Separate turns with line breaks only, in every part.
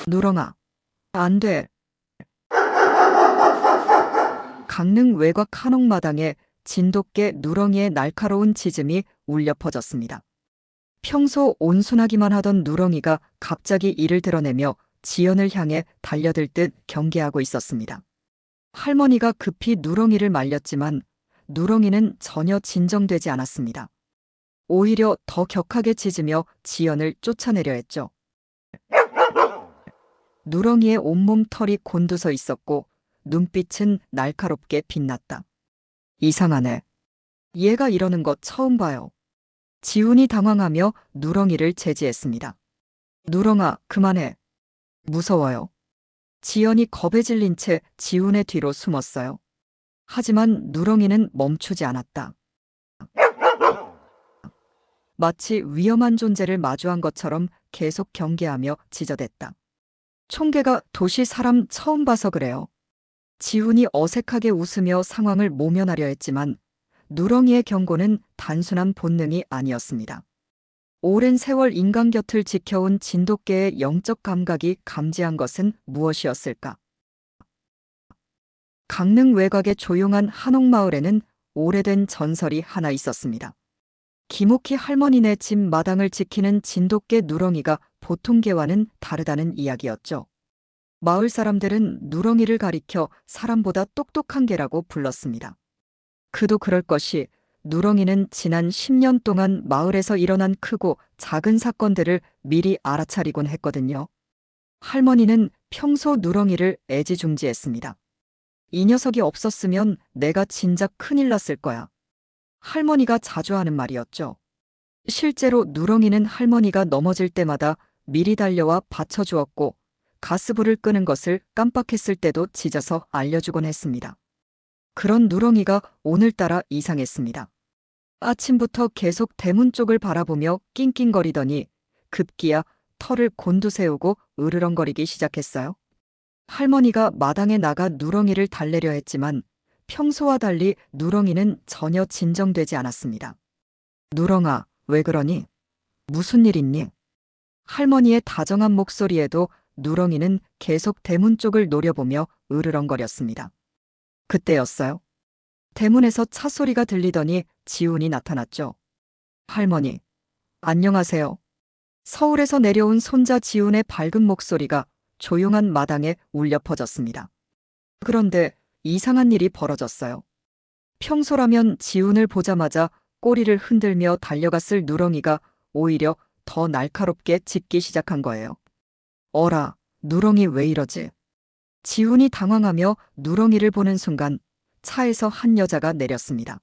누렁아, 안 돼. 강릉 외곽 한옥마당에 진돗개 누렁이의 날카로운 짖음이 울려 퍼졌습니다. 평소 온순하기만 하던 누렁이가 갑자기 이를 드러내며 지연을 향해 달려들 듯 경계하고 있었습니다. 할머니가 급히 누렁이를 말렸지만 누렁이는 전혀 진정되지 않았습니다. 오히려 더 격하게 짖으며 지연을 쫓아내려 했죠. 누렁이의 온몸 털이 곤두서 있었고 눈빛은 날카롭게 빛났다. 이상하네. 얘가 이러는 거 처음 봐요. 지훈이 당황하며 누렁이를 제지했습니다. 누렁아, 그만해. 무서워요. 지연이 겁에 질린 채 지훈의 뒤로 숨었어요. 하지만 누렁이는 멈추지 않았다. 마치 위험한 존재를 마주한 것처럼 계속 경계하며 지저댔다. 총개가 도시 사람 처음 봐서 그래요. 지훈이 어색하게 웃으며 상황을 모면하려 했지만 누렁이의 경고는 단순한 본능이 아니었습니다. 오랜 세월 인간 곁을 지켜온 진돗개의 영적 감각이 감지한 것은 무엇이었을까? 강릉 외곽의 조용한 한옥마을에는 오래된 전설이 하나 있었습니다. 김옥희 할머니네 집 마당을 지키는 진돗개 누렁이가 보통 개와는 다르다는 이야기였죠. 마을 사람들은 누렁이를 가리켜 사람보다 똑똑한 개라고 불렀습니다. 그도 그럴 것이 누렁이는 지난 10년 동안 마을에서 일어난 크고 작은 사건들을 미리 알아차리곤 했거든요. 할머니는 평소 누렁이를 애지중지했습니다. 이 녀석이 없었으면 내가 진작 큰일 났을 거야. 할머니가 자주 하는 말이었죠. 실제로 누렁이는 할머니가 넘어질 때마다 미리 달려와 받쳐주었고 가스불을 끄는 것을 깜빡했을 때도 짖어서 알려주곤 했습니다. 그런 누렁이가 오늘따라 이상했습니다. 아침부터 계속 대문 쪽을 바라보며 낑낑거리더니 급기야 털을 곤두세우고 으르렁거리기 시작했어요. 할머니가 마당에 나가 누렁이를 달래려 했지만 평소와 달리 누렁이는 전혀 진정되지 않았습니다. 누렁아, 왜 그러니? 무슨 일 있니? 할머니의 다정한 목소리에도 누렁이는 계속 대문 쪽을 노려보며 으르렁거렸습니다. 그때였어요. 대문에서 차 소리가 들리더니 지훈이 나타났죠. 할머니, 안녕하세요. 서울에서 내려온 손자 지훈의 밝은 목소리가 조용한 마당에 울려 퍼졌습니다. 그런데 이상한 일이 벌어졌어요. 평소라면 지훈을 보자마자 꼬리를 흔들며 달려갔을 누렁이가 오히려 더 날카롭게 짖기 시작한 거예요. 어라, 누렁이 왜 이러지? 지훈이 당황하며 누렁이를 보는 순간 차에서 한 여자가 내렸습니다.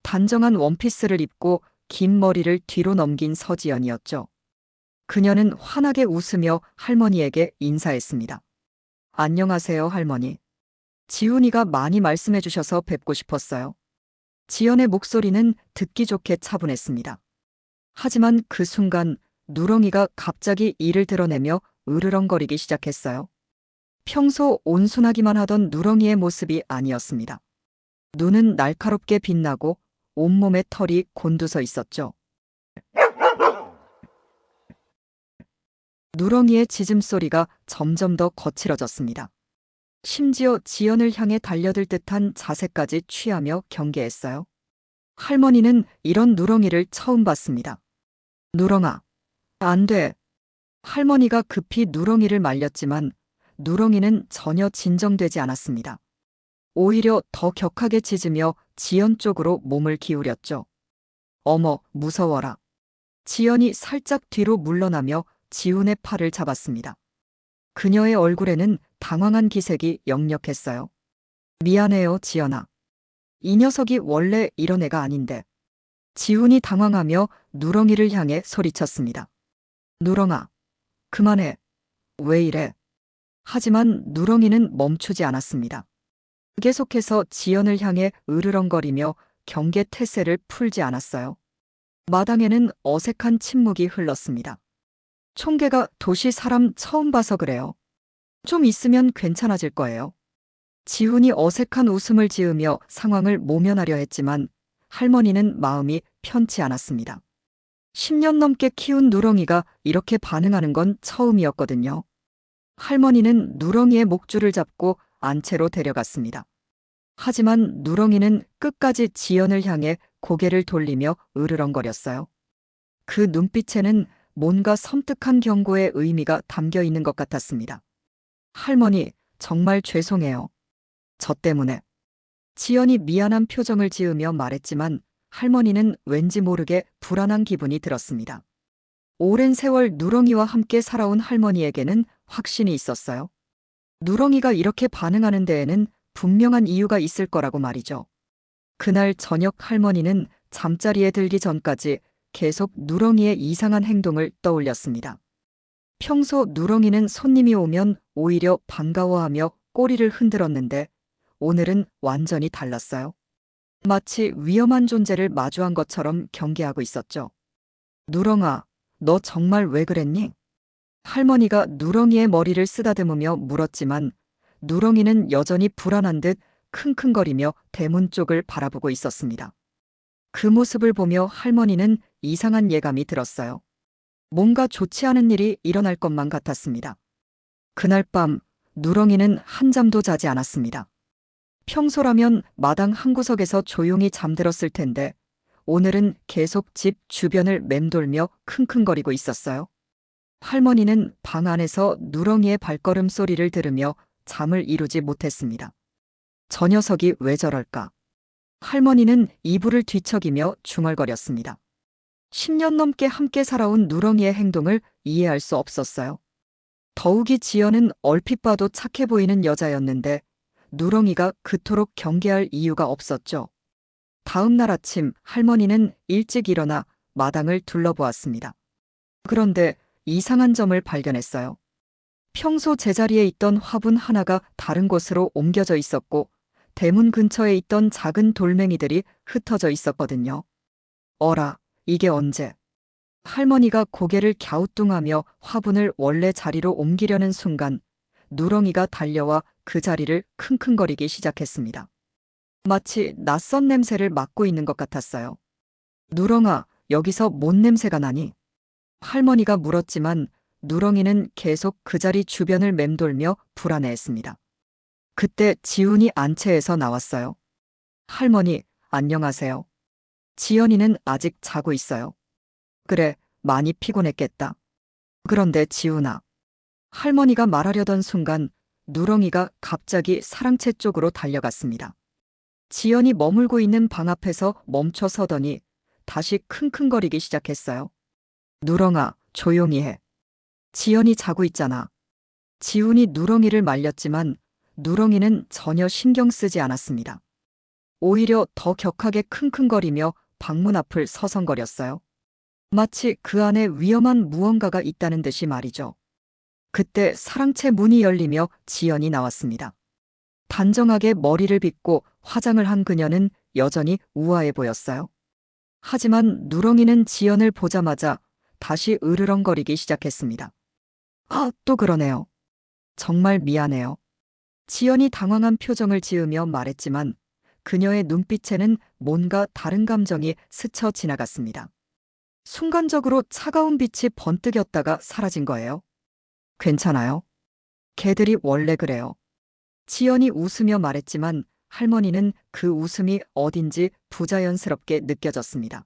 단정한 원피스를 입고 긴 머리를 뒤로 넘긴 서지연이었죠. 그녀는 환하게 웃으며 할머니에게 인사했습니다. 안녕하세요, 할머니. 지훈이가 많이 말씀해 주셔서 뵙고 싶었어요. 지연의 목소리는 듣기 좋게 차분했습니다. 하지만 그 순간 누렁이가 갑자기 이를 드러내며 으르렁거리기 시작했어요. 평소 온순하기만 하던 누렁이의 모습이 아니었습니다. 눈은 날카롭게 빛나고 온몸에 털이 곤두서 있었죠. 누렁이의 짖음소리가 점점 더 거칠어졌습니다. 심지어 지연을 향해 달려들 듯한 자세까지 취하며 경계했어요. 할머니는 이런 누렁이를 처음 봤습니다. 누렁아, 안 돼. 할머니가 급히 누렁이를 말렸지만 누렁이는 전혀 진정되지 않았습니다. 오히려 더 격하게 짖으며 지연 쪽으로 몸을 기울였죠. 어머, 무서워라. 지연이 살짝 뒤로 물러나며 지훈의 팔을 잡았습니다. 그녀의 얼굴에는 당황한 기색이 역력했어요. 미안해요, 지연아. 이 녀석이 원래 이런 애가 아닌데. 지훈이 당황하며 누렁이를 향해 소리쳤습니다. 누렁아, 그만해. 왜 이래? 하지만 누렁이는 멈추지 않았습니다. 계속해서 지연을 향해 으르렁거리며 경계 태세를 풀지 않았어요. 마당에는 어색한 침묵이 흘렀습니다. 총개가 도시 사람 처음 봐서 그래요. 좀 있으면 괜찮아질 거예요. 지훈이 어색한 웃음을 지으며 상황을 모면하려 했지만 할머니는 마음이 편치 않았습니다. 10년 넘게 키운 누렁이가 이렇게 반응하는 건 처음이었거든요. 할머니는 누렁이의 목줄을 잡고 안채로 데려갔습니다. 하지만 누렁이는 끝까지 지연을 향해 고개를 돌리며 으르렁거렸어요. 그 눈빛에는 뭔가 섬뜩한 경고의 의미가 담겨 있는 것 같았습니다. 할머니, 정말 죄송해요. 저 때문에. 지연이 미안한 표정을 지으며 말했지만 할머니는 왠지 모르게 불안한 기분이 들었습니다. 오랜 세월 누렁이와 함께 살아온 할머니에게는 확신이 있었어요. 누렁이가 이렇게 반응하는 데에는 분명한 이유가 있을 거라고 말이죠. 그날 저녁 할머니는 잠자리에 들기 전까지 계속 누렁이의 이상한 행동을 떠올렸습니다. 평소 누렁이는 손님이 오면 오히려 반가워하며 꼬리를 흔들었는데 오늘은 완전히 달랐어요. 마치 위험한 존재를 마주한 것처럼 경계하고 있었죠. 누렁아, 너 정말 왜 그랬니? 할머니가 누렁이의 머리를 쓰다듬으며 물었지만 누렁이는 여전히 불안한 듯 킁킁거리며 대문 쪽을 바라보고 있었습니다. 그 모습을 보며 할머니는 이상한 예감이 들었어요. 뭔가 좋지 않은 일이 일어날 것만 같았습니다. 그날 밤 누렁이는 한잠도 자지 않았습니다. 평소라면 마당 한구석에서 조용히 잠들었을 텐데 오늘은 계속 집 주변을 맴돌며 킁킁거리고 있었어요. 할머니는 방 안에서 누렁이의 발걸음 소리를 들으며 잠을 이루지 못했습니다. 저 녀석이 왜 저럴까? 할머니는 이불을 뒤척이며 중얼거렸습니다. 10년 넘게 함께 살아온 누렁이의 행동을 이해할 수 없었어요. 더욱이 지연은 얼핏 봐도 착해 보이는 여자였는데 누렁이가 그토록 경계할 이유가 없었죠. 다음 날 아침 할머니는 일찍 일어나 마당을 둘러보았습니다. 그런데 이상한 점을 발견했어요. 평소 제자리에 있던 화분 하나가 다른 곳으로 옮겨져 있었고 대문 근처에 있던 작은 돌멩이들이 흩어져 있었거든요. 어라, 이게 언제? 할머니가 고개를 갸우뚱하며 화분을 원래 자리로 옮기려는 순간 누렁이가 달려와 그 자리를 킁킁거리기 시작했습니다. 마치 낯선 냄새를 맡고 있는 것 같았어요. 누렁아, 여기서 뭔 냄새가 나니? 할머니가 물었지만 누렁이는 계속 그 자리 주변을 맴돌며 불안해했습니다. 그때 지훈이 안채에서 나왔어요. 할머니, 안녕하세요. 지연이는 아직 자고 있어요. 그래, 많이 피곤했겠다. 그런데 지훈아. 할머니가 말하려던 순간 누렁이가 갑자기 사랑채 쪽으로 달려갔습니다. 지연이 머물고 있는 방 앞에서 멈춰 서더니 다시 킁킁거리기 시작했어요. 누렁아, 조용히 해. 지연이 자고 있잖아. 지훈이 누렁이를 말렸지만 누렁이는 전혀 신경 쓰지 않았습니다. 오히려 더 격하게 킁킁거리며 방문 앞을 서성거렸어요. 마치 그 안에 위험한 무언가가 있다는 듯이 말이죠. 그때 사랑채 문이 열리며 지연이 나왔습니다. 단정하게 머리를 빗고 화장을 한 그녀는 여전히 우아해 보였어요. 하지만 누렁이는 지연을 보자마자 다시 으르렁거리기 시작했습니다. 아, 또 그러네요. 정말 미안해요. 지연이 당황한 표정을 지으며 말했지만 그녀의 눈빛에는 뭔가 다른 감정이 스쳐 지나갔습니다. 순간적으로 차가운 빛이 번뜩였다가 사라진 거예요. 괜찮아요? 개들이 원래 그래요. 지연이 웃으며 말했지만 할머니는 그 웃음이 어딘지 부자연스럽게 느껴졌습니다.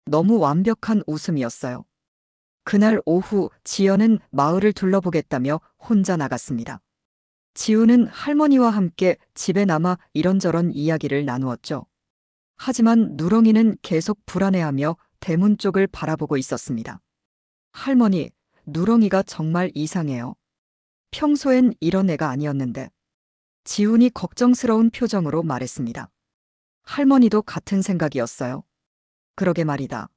너무 완벽한 웃음이었어요. 그날 오후 지연은 마을을 둘러보겠다며 혼자 나갔습니다. 지우는 할머니와 함께 집에 남아 이런저런 이야기를 나누었죠. 하지만 누렁이는 계속 불안해하며 대문 쪽을 바라보고 있었습니다. 할머니, 누렁이가 정말 이상해요. 평소엔 이런 애가 아니었는데. 지훈이 걱정스러운 표정으로 말했습니다. 할머니도 같은 생각이었어요. 그러게 말이다.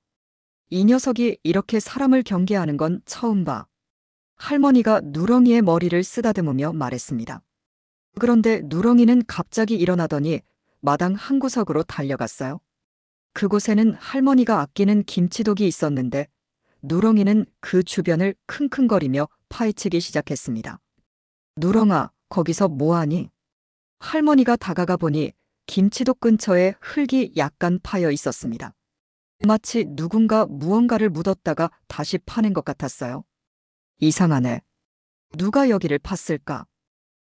이 녀석이 이렇게 사람을 경계하는 건 처음 봐. 할머니가 누렁이의 머리를 쓰다듬으며 말했습니다. 그런데 누렁이는 갑자기 일어나더니 마당 한구석으로 달려갔어요. 그곳에는 할머니가 아끼는 김치독이 있었는데 누렁이는 그 주변을 킁킁거리며 파헤치기 시작했습니다. 누렁아, 거기서 뭐하니? 할머니가 다가가 보니 김치독 근처에 흙이 약간 파여 있었습니다. 마치 누군가 무언가를 묻었다가 다시 파낸 것 같았어요. 이상하네. 누가 여기를 팠을까?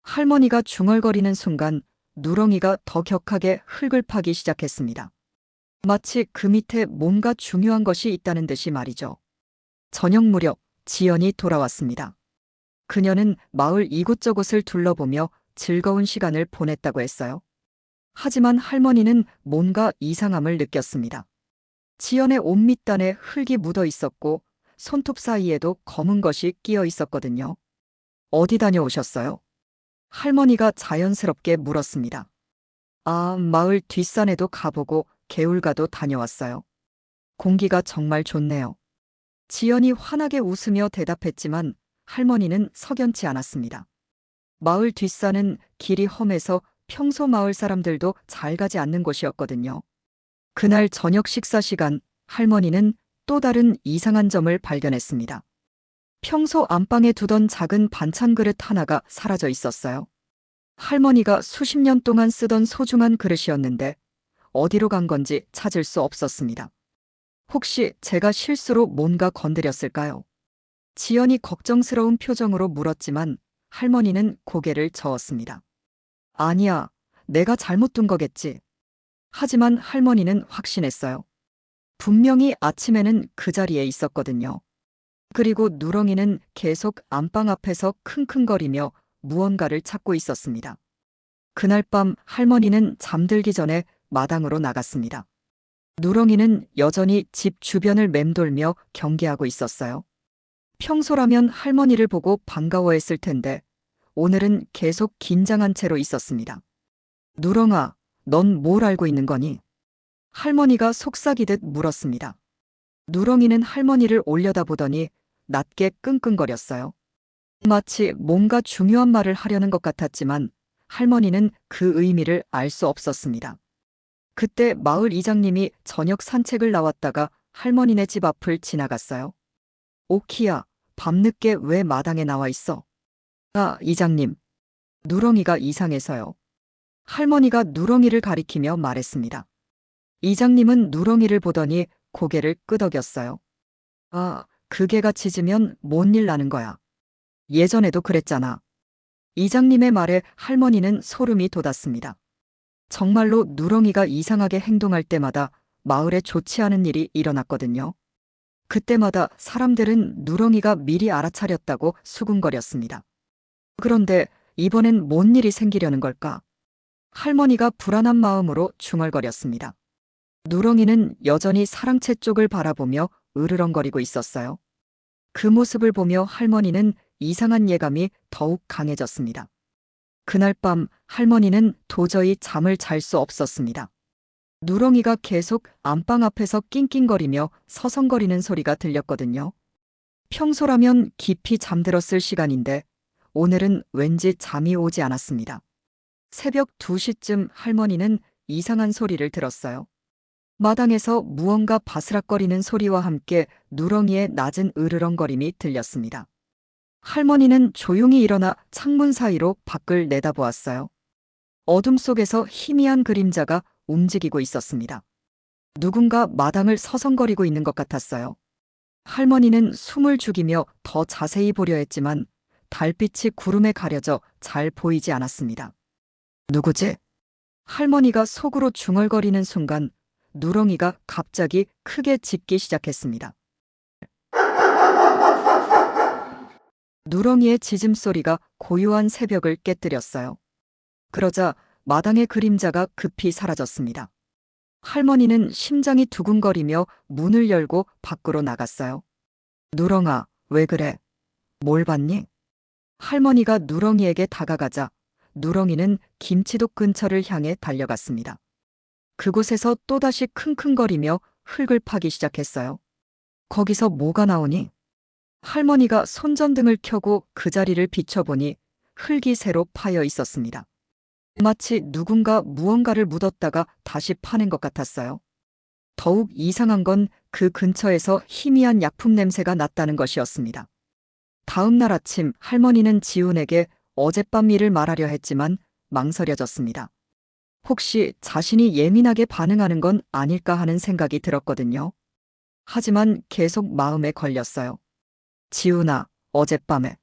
할머니가 중얼거리는 순간 누렁이가 더 격하게 흙을 파기 시작했습니다. 마치 그 밑에 뭔가 중요한 것이 있다는 듯이 말이죠. 저녁 무렵 지연이 돌아왔습니다. 그녀는 마을 이곳저곳을 둘러보며 즐거운 시간을 보냈다고 했어요. 하지만 할머니는 뭔가 이상함을 느꼈습니다. 지연의 옷 밑단에 흙이 묻어 있었고 손톱 사이에도 검은 것이 끼어 있었거든요. 어디 다녀오셨어요? 할머니가 자연스럽게 물었습니다. 아, 마을 뒷산에도 가보고 개울가도 다녀왔어요. 공기가 정말 좋네요. 지연이 환하게 웃으며 대답했지만 할머니는 석연치 않았습니다. 마을 뒷산은 길이 험해서 평소 마을 사람들도 잘 가지 않는 곳이었거든요. 그날 저녁 식사 시간 할머니는 또 다른 이상한 점을 발견했습니다. 평소 안방에 두던 작은 반찬 그릇 하나가 사라져 있었어요. 할머니가 수십 년 동안 쓰던 소중한 그릇이었는데 어디로 간 건지 찾을 수 없었습니다. 혹시 제가 실수로 뭔가 건드렸을까요? 지연이 걱정스러운 표정으로 물었지만 할머니는 고개를 저었습니다. 아니야, 내가 잘못 둔 거겠지. 하지만 할머니는 확신했어요. 분명히 아침에는 그 자리에 있었거든요. 그리고 누렁이는 계속 안방 앞에서 킁킁거리며 무언가를 찾고 있었습니다. 그날 밤 할머니는 잠들기 전에 마당으로 나갔습니다. 누렁이는 여전히 집 주변을 맴돌며 경계하고 있었어요. 평소라면 할머니를 보고 반가워했을 텐데 오늘은 계속 긴장한 채로 있었습니다. 누렁아, 넌 뭘 알고 있는 거니? 할머니가 속삭이듯 물었습니다. 누렁이는 할머니를 올려다보더니 낮게 끙끙거렸어요. 마치 뭔가 중요한 말을 하려는 것 같았지만 할머니는 그 의미를 알 수 없었습니다. 그때 마을 이장님이 저녁 산책을 나왔다가 할머니네 집 앞을 지나갔어요. 오키야, 밤늦게 왜 마당에 나와 있어? 아, 이장님. 누렁이가 이상해서요. 할머니가 누렁이를 가리키며 말했습니다. 이장님은 누렁이를 보더니 고개를 끄덕였어요. 아, 그 개가 짖으면 뭔 일 나는 거야. 예전에도 그랬잖아. 이장님의 말에 할머니는 소름이 돋았습니다. 정말로 누렁이가 이상하게 행동할 때마다 마을에 좋지 않은 일이 일어났거든요. 그때마다 사람들은 누렁이가 미리 알아차렸다고 수군거렸습니다. 그런데 이번엔 뭔 일이 생기려는 걸까? 할머니가 불안한 마음으로 중얼거렸습니다. 누렁이는 여전히 사랑채 쪽을 바라보며 으르렁거리고 있었어요. 그 모습을 보며 할머니는 이상한 예감이 더욱 강해졌습니다. 그날 밤 할머니는 도저히 잠을 잘 수 없었습니다. 누렁이가 계속 안방 앞에서 낑낑거리며 서성거리는 소리가 들렸거든요. 평소라면 깊이 잠들었을 시간인데 오늘은 왠지 잠이 오지 않았습니다. 새벽 2시쯤 할머니는 이상한 소리를 들었어요. 마당에서 무언가 바스락거리는 소리와 함께 누렁이의 낮은 으르렁거림이 들렸습니다. 할머니는 조용히 일어나 창문 사이로 밖을 내다보았어요. 어둠 속에서 희미한 그림자가 움직이고 있었습니다. 누군가 마당을 서성거리고 있는 것 같았어요. 할머니는 숨을 죽이며 더 자세히 보려 했지만 달빛이 구름에 가려져 잘 보이지 않았습니다. 누구지? 할머니가 속으로 중얼거리는 순간 누렁이가 갑자기 크게 짖기 시작했습니다. 누렁이의 짖음소리가 고요한 새벽을 깨뜨렸어요. 그러자 마당의 그림자가 급히 사라졌습니다. 할머니는 심장이 두근거리며 문을 열고 밖으로 나갔어요. 누렁아, 왜 그래? 뭘 봤니? 할머니가 누렁이에게 다가가자 누렁이는 김치독 근처를 향해 달려갔습니다. 그곳에서 또다시 킁킁거리며 흙을 파기 시작했어요. 거기서 뭐가 나오니? 할머니가 손전등을 켜고 그 자리를 비춰보니 흙이 새로 파여 있었습니다. 마치 누군가 무언가를 묻었다가 다시 파낸 것 같았어요. 더욱 이상한 건 그 근처에서 희미한 약품 냄새가 났다는 것이었습니다. 다음 날 아침 할머니는 지훈에게 어젯밤 일을 말하려 했지만 망설여졌습니다. 혹시 자신이 예민하게 반응하는 건 아닐까 하는 생각이 들었거든요. 하지만 계속 마음에 걸렸어요. 지훈아, 어젯밤에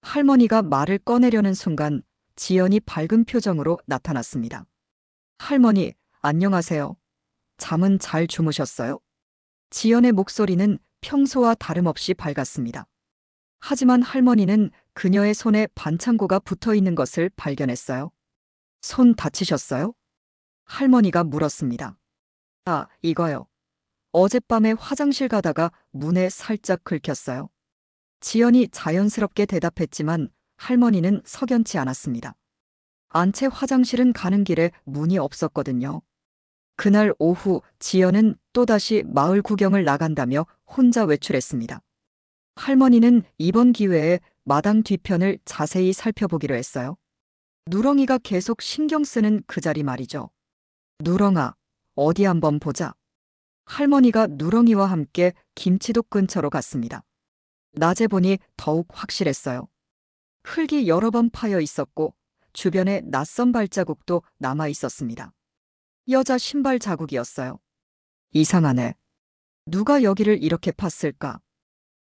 할머니가 말을 꺼내려는 순간 지연이 밝은 표정으로 나타났습니다. 할머니, 안녕하세요. 잠은 잘 주무셨어요? 지연의 목소리는 평소와 다름없이 밝았습니다. 하지만 할머니는 그녀의 손에 반창고가 붙어 있는 것을 발견했어요. 손 다치셨어요? 할머니가 물었습니다. 아, 이거요. 어젯밤에 화장실 가다가 문에 살짝 긁혔어요. 지연이 자연스럽게 대답했지만 할머니는 석연치 않았습니다. 안채 화장실은 가는 길에 문이 없었거든요. 그날 오후 지연은 또다시 마을 구경을 나간다며 혼자 외출했습니다. 할머니는 이번 기회에 마당 뒤편을 자세히 살펴보기로 했어요. 누렁이가 계속 신경 쓰는 그 자리 말이죠. 누렁아, 어디 한번 보자. 할머니가 누렁이와 함께 김치독 근처로 갔습니다. 낮에 보니 더욱 확실했어요. 흙이 여러 번 파여 있었고 주변에 낯선 발자국도 남아 있었습니다. 여자 신발 자국이었어요. 이상하네. 누가 여기를 이렇게 팠을까?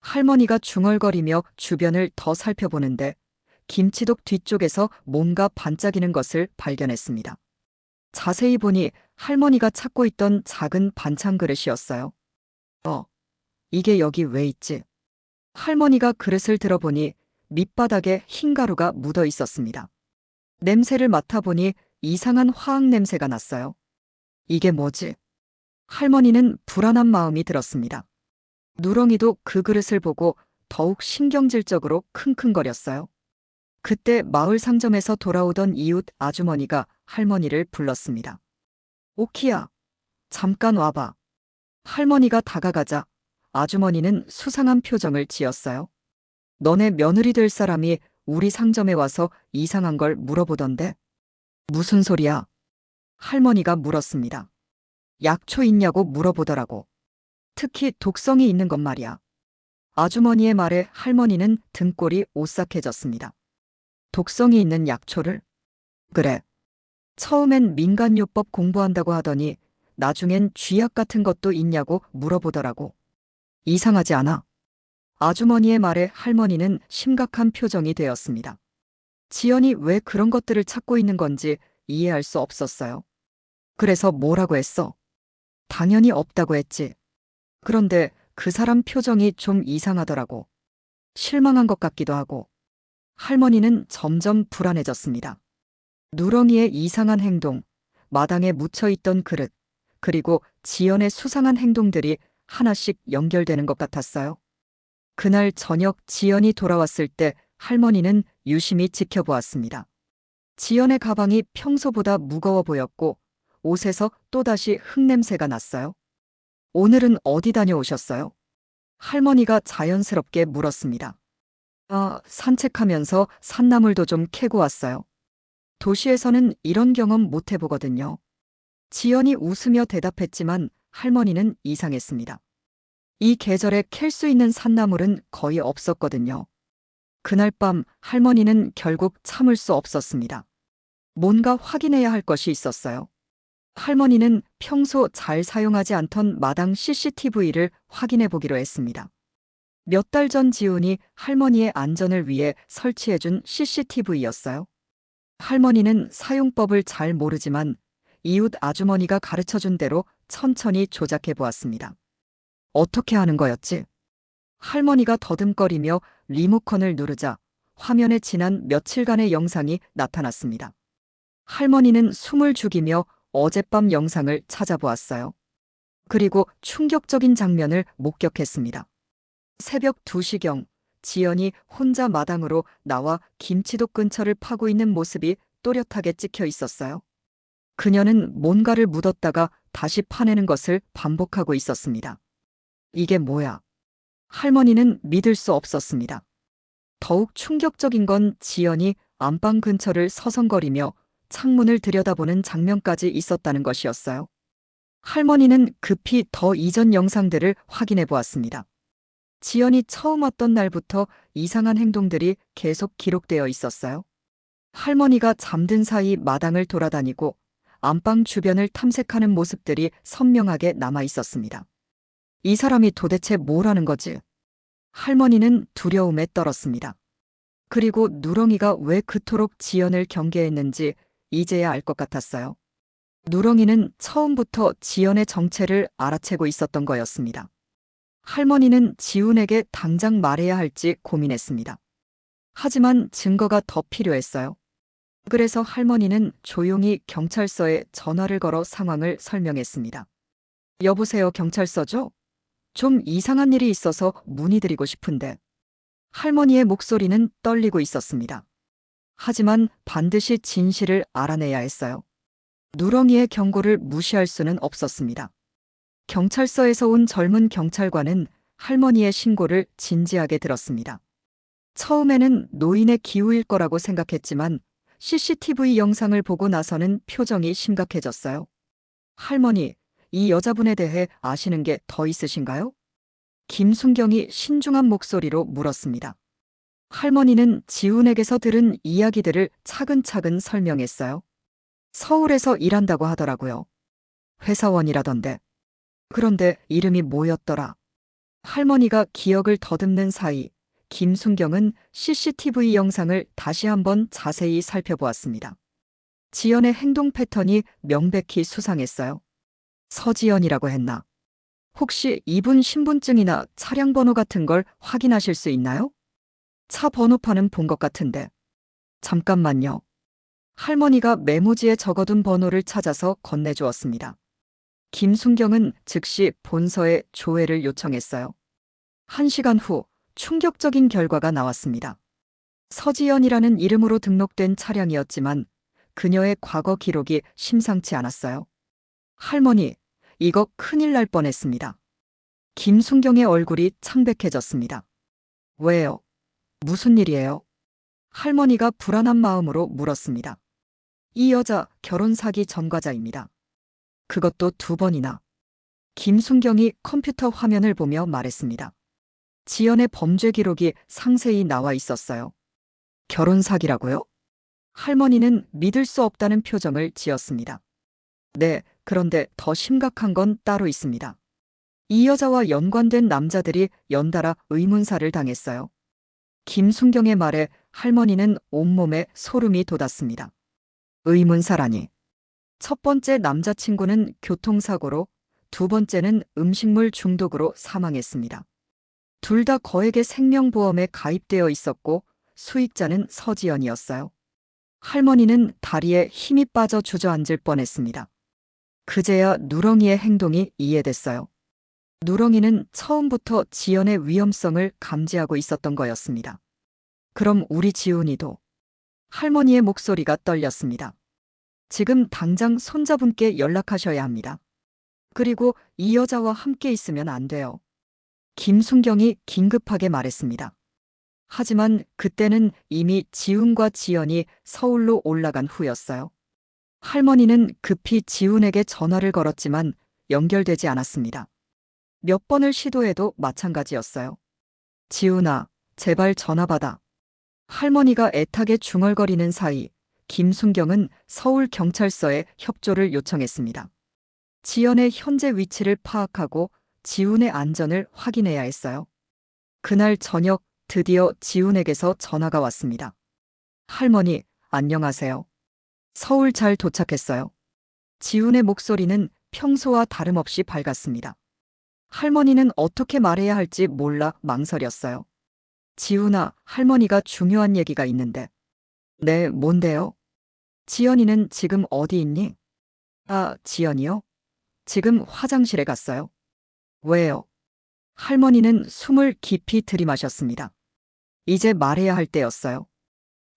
할머니가 중얼거리며 주변을 더 살펴보는데 김치독 뒤쪽에서 뭔가 반짝이는 것을 발견했습니다. 자세히 보니 할머니가 찾고 있던 작은 반찬 그릇이었어요. 이게 여기 왜 있지? 할머니가 그릇을 들어보니 밑바닥에 흰 가루가 묻어 있었습니다. 냄새를 맡아보니 이상한 화학 냄새가 났어요. 이게 뭐지? 할머니는 불안한 마음이 들었습니다. 누렁이도 그 그릇을 보고 더욱 신경질적으로 킁킁거렸어요. 그때 마을 상점에서 돌아오던 이웃 아주머니가 할머니를 불렀습니다. 오키야, 잠깐 와봐. 할머니가 다가가자 아주머니는 수상한 표정을 지었어요. 너네 며느리 될 사람이 우리 상점에 와서 이상한 걸 물어보던데. 무슨 소리야? 할머니가 물었습니다. 약초 있냐고 물어보더라고. 특히 독성이 있는 것 말이야. 아주머니의 말에 할머니는 등골이 오싹해졌습니다. 독성이 있는 약초를? 그래. 처음엔 민간요법 공부한다고 하더니 나중엔 쥐약 같은 것도 있냐고 물어보더라고. 이상하지 않아? 아주머니의 말에 할머니는 심각한 표정이 되었습니다. 지연이 왜 그런 것들을 찾고 있는 건지 이해할 수 없었어요. 그래서 뭐라고 했어? 당연히 없다고 했지. 그런데 그 사람 표정이 좀 이상하더라고. 실망한 것 같기도 하고. 할머니는 점점 불안해졌습니다. 누렁이의 이상한 행동, 마당에 묻혀있던 그릇, 그리고 지연의 수상한 행동들이 하나씩 연결되는 것 같았어요. 그날 저녁 지연이 돌아왔을 때 할머니는 유심히 지켜보았습니다. 지연의 가방이 평소보다 무거워 보였고 옷에서 또다시 흙냄새가 났어요. 오늘은 어디 다녀오셨어요? 할머니가 자연스럽게 물었습니다. 산책하면서 산나물도 좀 캐고 왔어요. 도시에서는 이런 경험 못 해보거든요. 지연이 웃으며 대답했지만 할머니는 이상했습니다. 이 계절에 캘 수 있는 산나물은 거의 없었거든요. 그날 밤 할머니는 결국 참을 수 없었습니다. 뭔가 확인해야 할 것이 있었어요. 할머니는 평소 잘 사용하지 않던 마당 CCTV를 확인해 보기로 했습니다. 몇 달 전 지훈이 할머니의 안전을 위해 설치해준 CCTV였어요. 할머니는 사용법을 잘 모르지만 이웃 아주머니가 가르쳐준 대로 천천히 조작해 보았습니다. 어떻게 하는 거였지? 할머니가 더듬거리며 리모컨을 누르자 화면에 지난 며칠간의 영상이 나타났습니다. 할머니는 숨을 죽이며 어젯밤 영상을 찾아보았어요. 그리고 충격적인 장면을 목격했습니다. 새벽 2시경 지연이 혼자 마당으로 나와 김치독 근처를 파고 있는 모습이 또렷하게 찍혀 있었어요. 그녀는 뭔가를 묻었다가 다시 파내는 것을 반복하고 있었습니다. 이게 뭐야? 할머니는 믿을 수 없었습니다. 더욱 충격적인 건 지연이 안방 근처를 서성거리며 창문을 들여다보는 장면까지 있었다는 것이었어요. 할머니는 급히 더 이전 영상들을 확인해 보았습니다. 지연이 처음 왔던 날부터 이상한 행동들이 계속 기록되어 있었어요. 할머니가 잠든 사이 마당을 돌아다니고 안방 주변을 탐색하는 모습들이 선명하게 남아 있었습니다. 이 사람이 도대체 뭘 하는 거지? 할머니는 두려움에 떨었습니다. 그리고 누렁이가 왜 그토록 지연을 경계했는지 이제야 알 것 같았어요. 누렁이는 처음부터 지연의 정체를 알아채고 있었던 거였습니다. 할머니는 지훈에게 당장 말해야 할지 고민했습니다. 하지만 증거가 더 필요했어요. 그래서 할머니는 조용히 경찰서에 전화를 걸어 상황을 설명했습니다. 여보세요, 경찰서죠? 좀 이상한 일이 있어서 문의드리고 싶은데. 할머니의 목소리는 떨리고 있었습니다. 하지만 반드시 진실을 알아내야 했어요. 누렁이의 경고를 무시할 수는 없었습니다. 경찰서에서 온 젊은 경찰관은 할머니의 신고를 진지하게 들었습니다. 처음에는 노인의 기우일 거라고 생각했지만 CCTV 영상을 보고 나서는 표정이 심각해졌어요. 할머니, 이 여자분에 대해 아시는 게 더 있으신가요? 김순경이 신중한 목소리로 물었습니다. 할머니는 지훈에게서 들은 이야기들을 차근차근 설명했어요. 서울에서 일한다고 하더라고요. 회사원이라던데. 그런데 이름이 뭐였더라? 할머니가 기억을 더듬는 사이 김순경은 CCTV 영상을 다시 한번 자세히 살펴보았습니다. 지연의 행동 패턴이 명백히 수상했어요. 서지연이라고 했나? 혹시 이분 신분증이나 차량 번호 같은 걸 확인하실 수 있나요? 차 번호판은 본 것 같은데. 잠깐만요. 할머니가 메모지에 적어둔 번호를 찾아서 건네주었습니다. 김순경은 즉시 본서에 조회를 요청했어요. 1시간 후 충격적인 결과가 나왔습니다. 서지연이라는 이름으로 등록된 차량이었지만 그녀의 과거 기록이 심상치 않았어요. 할머니, 이거 큰일 날 뻔했습니다. 김순경의 얼굴이 창백해졌습니다. 왜요? 무슨 일이에요? 할머니가 불안한 마음으로 물었습니다. 이 여자 결혼 사기 전과자입니다. 그것도 2번이나. 김순경이 컴퓨터 화면을 보며 말했습니다. 지연의 범죄 기록이 상세히 나와 있었어요. 결혼 사기라고요? 할머니는 믿을 수 없다는 표정을 지었습니다. 네, 그런데 더 심각한 건 따로 있습니다. 이 여자와 연관된 남자들이 연달아 의문사를 당했어요. 김순경의 말에 할머니는 온몸에 소름이 돋았습니다. 의문사라니. 첫 번째 남자친구는 교통사고로, 2번째는 음식물 중독으로 사망했습니다. 둘 다 거액의 생명보험에 가입되어 있었고 수익자는 서지연이었어요. 할머니는 다리에 힘이 빠져 주저앉을 뻔했습니다. 그제야 누렁이의 행동이 이해됐어요. 누렁이는 처음부터 지연의 위험성을 감지하고 있었던 거였습니다. 그럼 우리 지훈이도. 할머니의 목소리가 떨렸습니다. 지금 당장 손자분께 연락하셔야 합니다. 그리고 이 여자와 함께 있으면 안 돼요. 김순경이 긴급하게 말했습니다. 하지만 그때는 이미 지훈과 지연이 서울로 올라간 후였어요. 할머니는 급히 지훈에게 전화를 걸었지만 연결되지 않았습니다. 몇 번을 시도해도 마찬가지였어요. 지훈아, 제발 전화 받아. 할머니가 애타게 중얼거리는 사이 김순경은 서울경찰서에 협조를 요청했습니다. 지연의 현재 위치를 파악하고 지훈의 안전을 확인해야 했어요. 그날 저녁 드디어 지훈에게서 전화가 왔습니다. 할머니, 안녕하세요. 서울 잘 도착했어요. 지훈의 목소리는 평소와 다름없이 밝았습니다. 할머니는 어떻게 말해야 할지 몰라 망설였어요. 지훈아, 할머니가 중요한 얘기가 있는데. 네, 뭔데요? 지연이는 지금 어디 있니? 아, 지연이요? 지금 화장실에 갔어요. 왜요? 할머니는 숨을 깊이 들이마셨습니다. 이제 말해야 할 때였어요.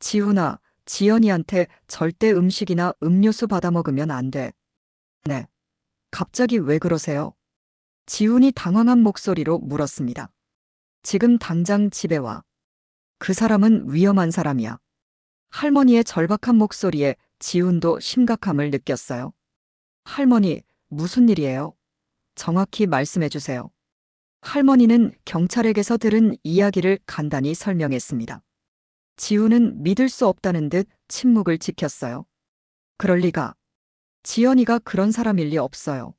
지훈아, 지연이한테 절대 음식이나 음료수 받아 먹으면 안 돼. 네. 갑자기 왜 그러세요? 지훈이 당황한 목소리로 물었습니다. 지금 당장 집에 와. 그 사람은 위험한 사람이야. 할머니의 절박한 목소리에 지훈도 심각함을 느꼈어요. 할머니, 무슨 일이에요? 정확히 말씀해 주세요. 할머니는 경찰에게서 들은 이야기를 간단히 설명했습니다. 지훈은 믿을 수 없다는 듯 침묵을 지켰어요. 그럴 리가. 지연이가 그런 사람일 리 없어요.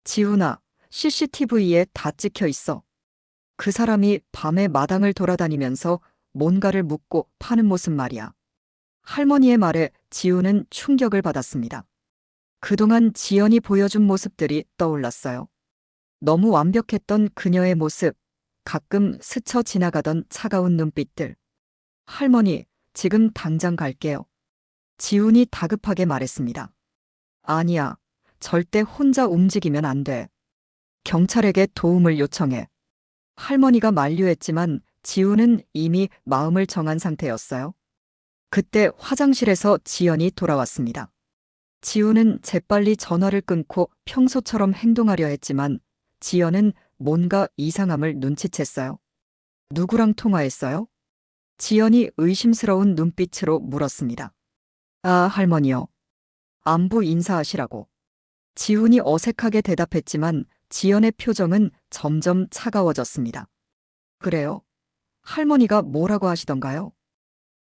지훈아, CCTV에 다 찍혀 있어. 그 사람이 밤에 마당을 돌아다니면서 뭔가를 묻고 파는 모습 말이야. 할머니의 말에 지우는 충격을 받았습니다. 그동안 지연이 보여준 모습들이 떠올랐어요. 너무 완벽했던 그녀의 모습, 가끔 스쳐 지나가던 차가운 눈빛들. 할머니, 지금 당장 갈게요. 지훈이 다급하게 말했습니다. 아니야, 절대 혼자 움직이면 안 돼. 경찰에게 도움을 요청해. 할머니가 만류했지만 지훈은 이미 마음을 정한 상태였어요. 그때 화장실에서 지연이 돌아왔습니다. 지훈은 재빨리 전화를 끊고 평소처럼 행동하려 했지만 지연은 뭔가 이상함을 눈치챘어요. 누구랑 통화했어요? 지연이 의심스러운 눈빛으로 물었습니다. 아, 할머니요. 안부 인사하시라고. 지훈이 어색하게 대답했지만 지연의 표정은 점점 차가워졌습니다. 그래요? 할머니가 뭐라고 하시던가요?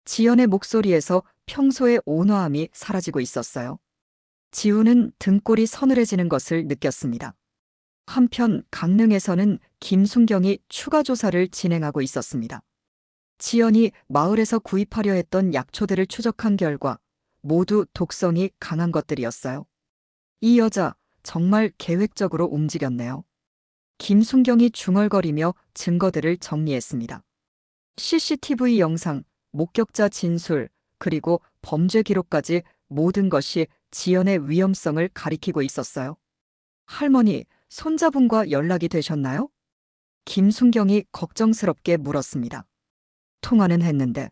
지연의 목소리에서 평소의 온화함이 사라지고 있었어요. 지훈은 등골이 서늘해지는 것을 느꼈습니다. 한편 강릉에서는 김순경이 추가 조사를 진행하고 있었습니다. 지연이 마을에서 구입하려 했던 약초들을 추적한 결과 모두 독성이 강한 것들이었어요. 이 여자 정말 계획적으로 움직였네요. 김순경이 중얼거리며 증거들을 정리했습니다. CCTV 영상, 목격자 진술, 그리고 범죄 기록까지 모든 것이 지연의 위험성을 가리키고 있었어요. 할머니, 손자분과 연락이 되셨나요? 김순경이 걱정스럽게 물었습니다. 통화는 했는데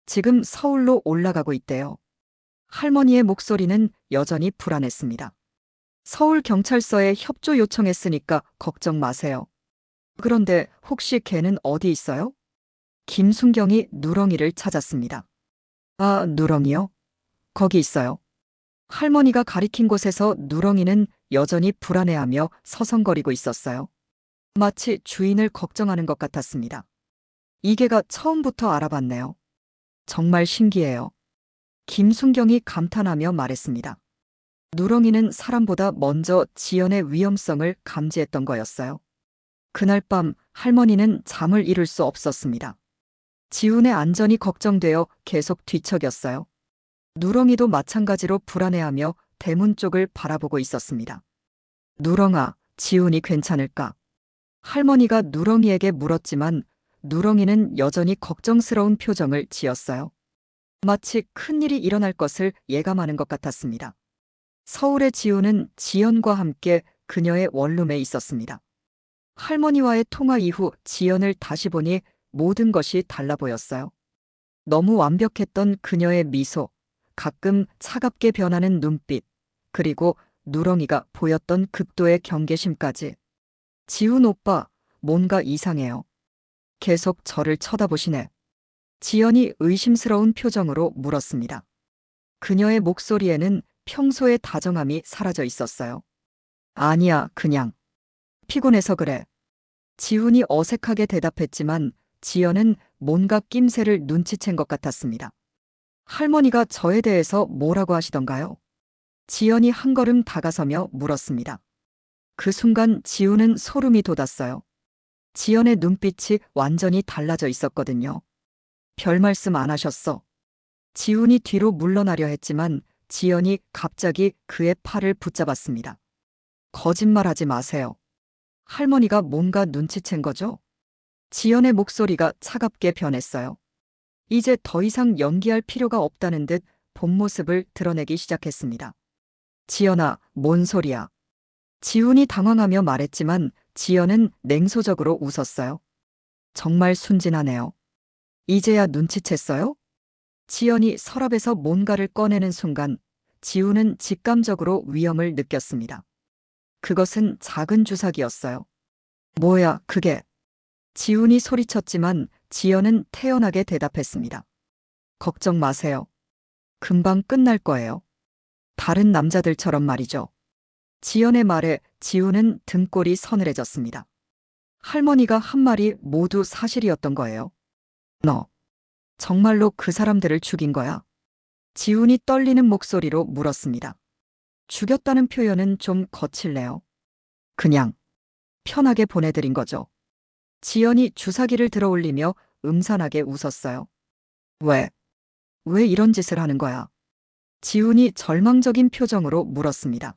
지금 서울로 올라가고 있대요. 할머니의 목소리는 여전히 불안했습니다. 서울경찰서에 협조 요청했으니까 걱정 마세요. 그런데 혹시 걔는 어디 있어요? 김순경이 누렁이를 찾았습니다. 아, 누렁이요? 거기 있어요. 할머니가 가리킨 곳에서 누렁이는 여전히 불안해하며 서성거리고 있었어요. 마치 주인을 걱정하는 것 같았습니다. 이 개가 처음부터 알아봤네요. 정말 신기해요. 김순경이 감탄하며 말했습니다. 누렁이는 사람보다 먼저 지연의 위험성을 감지했던 거였어요. 그날 밤 할머니는 잠을 이룰 수 없었습니다. 지훈의 안전이 걱정되어 계속 뒤척였어요. 누렁이도 마찬가지로 불안해하며 대문 쪽을 바라보고 있었습니다. 누렁아, 지훈이 괜찮을까? 할머니가 누렁이에게 물었지만 누렁이는 여전히 걱정스러운 표정을 지었어요. 마치 큰일이 일어날 것을 예감하는 것 같았습니다. 서울의 지훈은 지연과 함께 그녀의 원룸에 있었습니다. 할머니와의 통화 이후 지연을 다시 보니 모든 것이 달라 보였어요. 너무 완벽했던 그녀의 미소, 가끔 차갑게 변하는 눈빛, 그리고 누렁이가 보였던 극도의 경계심까지. 지훈 오빠, 뭔가 이상해요. 계속 저를 쳐다보시네. 지연이 의심스러운 표정으로 물었습니다. 그녀의 목소리에는 평소의 다정함이 사라져 있었어요. 아니야, 그냥. 피곤해서 그래. 지훈이 어색하게 대답했지만 지연은 뭔가 낌새를 눈치챈 것 같았습니다. 할머니가 저에 대해서 뭐라고 하시던가요? 지연이 한 걸음 다가서며 물었습니다. 그 순간 지훈은 소름이 돋았어요. 지연의 눈빛이 완전히 달라져 있었거든요. 별 말씀 안 하셨어. 지훈이 뒤로 물러나려 했지만 지연이 갑자기 그의 팔을 붙잡았습니다. 거짓말하지 마세요. 할머니가 뭔가 눈치챈 거죠? 지연의 목소리가 차갑게 변했어요. 이제 더 이상 연기할 필요가 없다는 듯 본 모습을 드러내기 시작했습니다. 지연아, 뭔 소리야? 지훈이 당황하며 말했지만 지연은 냉소적으로 웃었어요. 정말 순진하네요. 이제야 눈치챘어요? 지연이 서랍에서 뭔가를 꺼내는 순간 지훈은 직감적으로 위험을 느꼈습니다. 그것은 작은 주사기였어요. 뭐야, 그게? 지훈이 소리쳤지만 지연은 태연하게 대답했습니다. 걱정 마세요. 금방 끝날 거예요. 다른 남자들처럼 말이죠. 지연의 말에 지훈은 등골이 서늘해졌습니다. 할머니가 한 말이 모두 사실이었던 거예요. 너, 정말로 그 사람들을 죽인 거야? 지훈이 떨리는 목소리로 물었습니다. 죽였다는 표현은 좀 거칠네요. 그냥 편하게 보내드린 거죠. 지연이 주사기를 들어 올리며 음산하게 웃었어요. 왜? 왜 이런 짓을 하는 거야? 지훈이 절망적인 표정으로 물었습니다.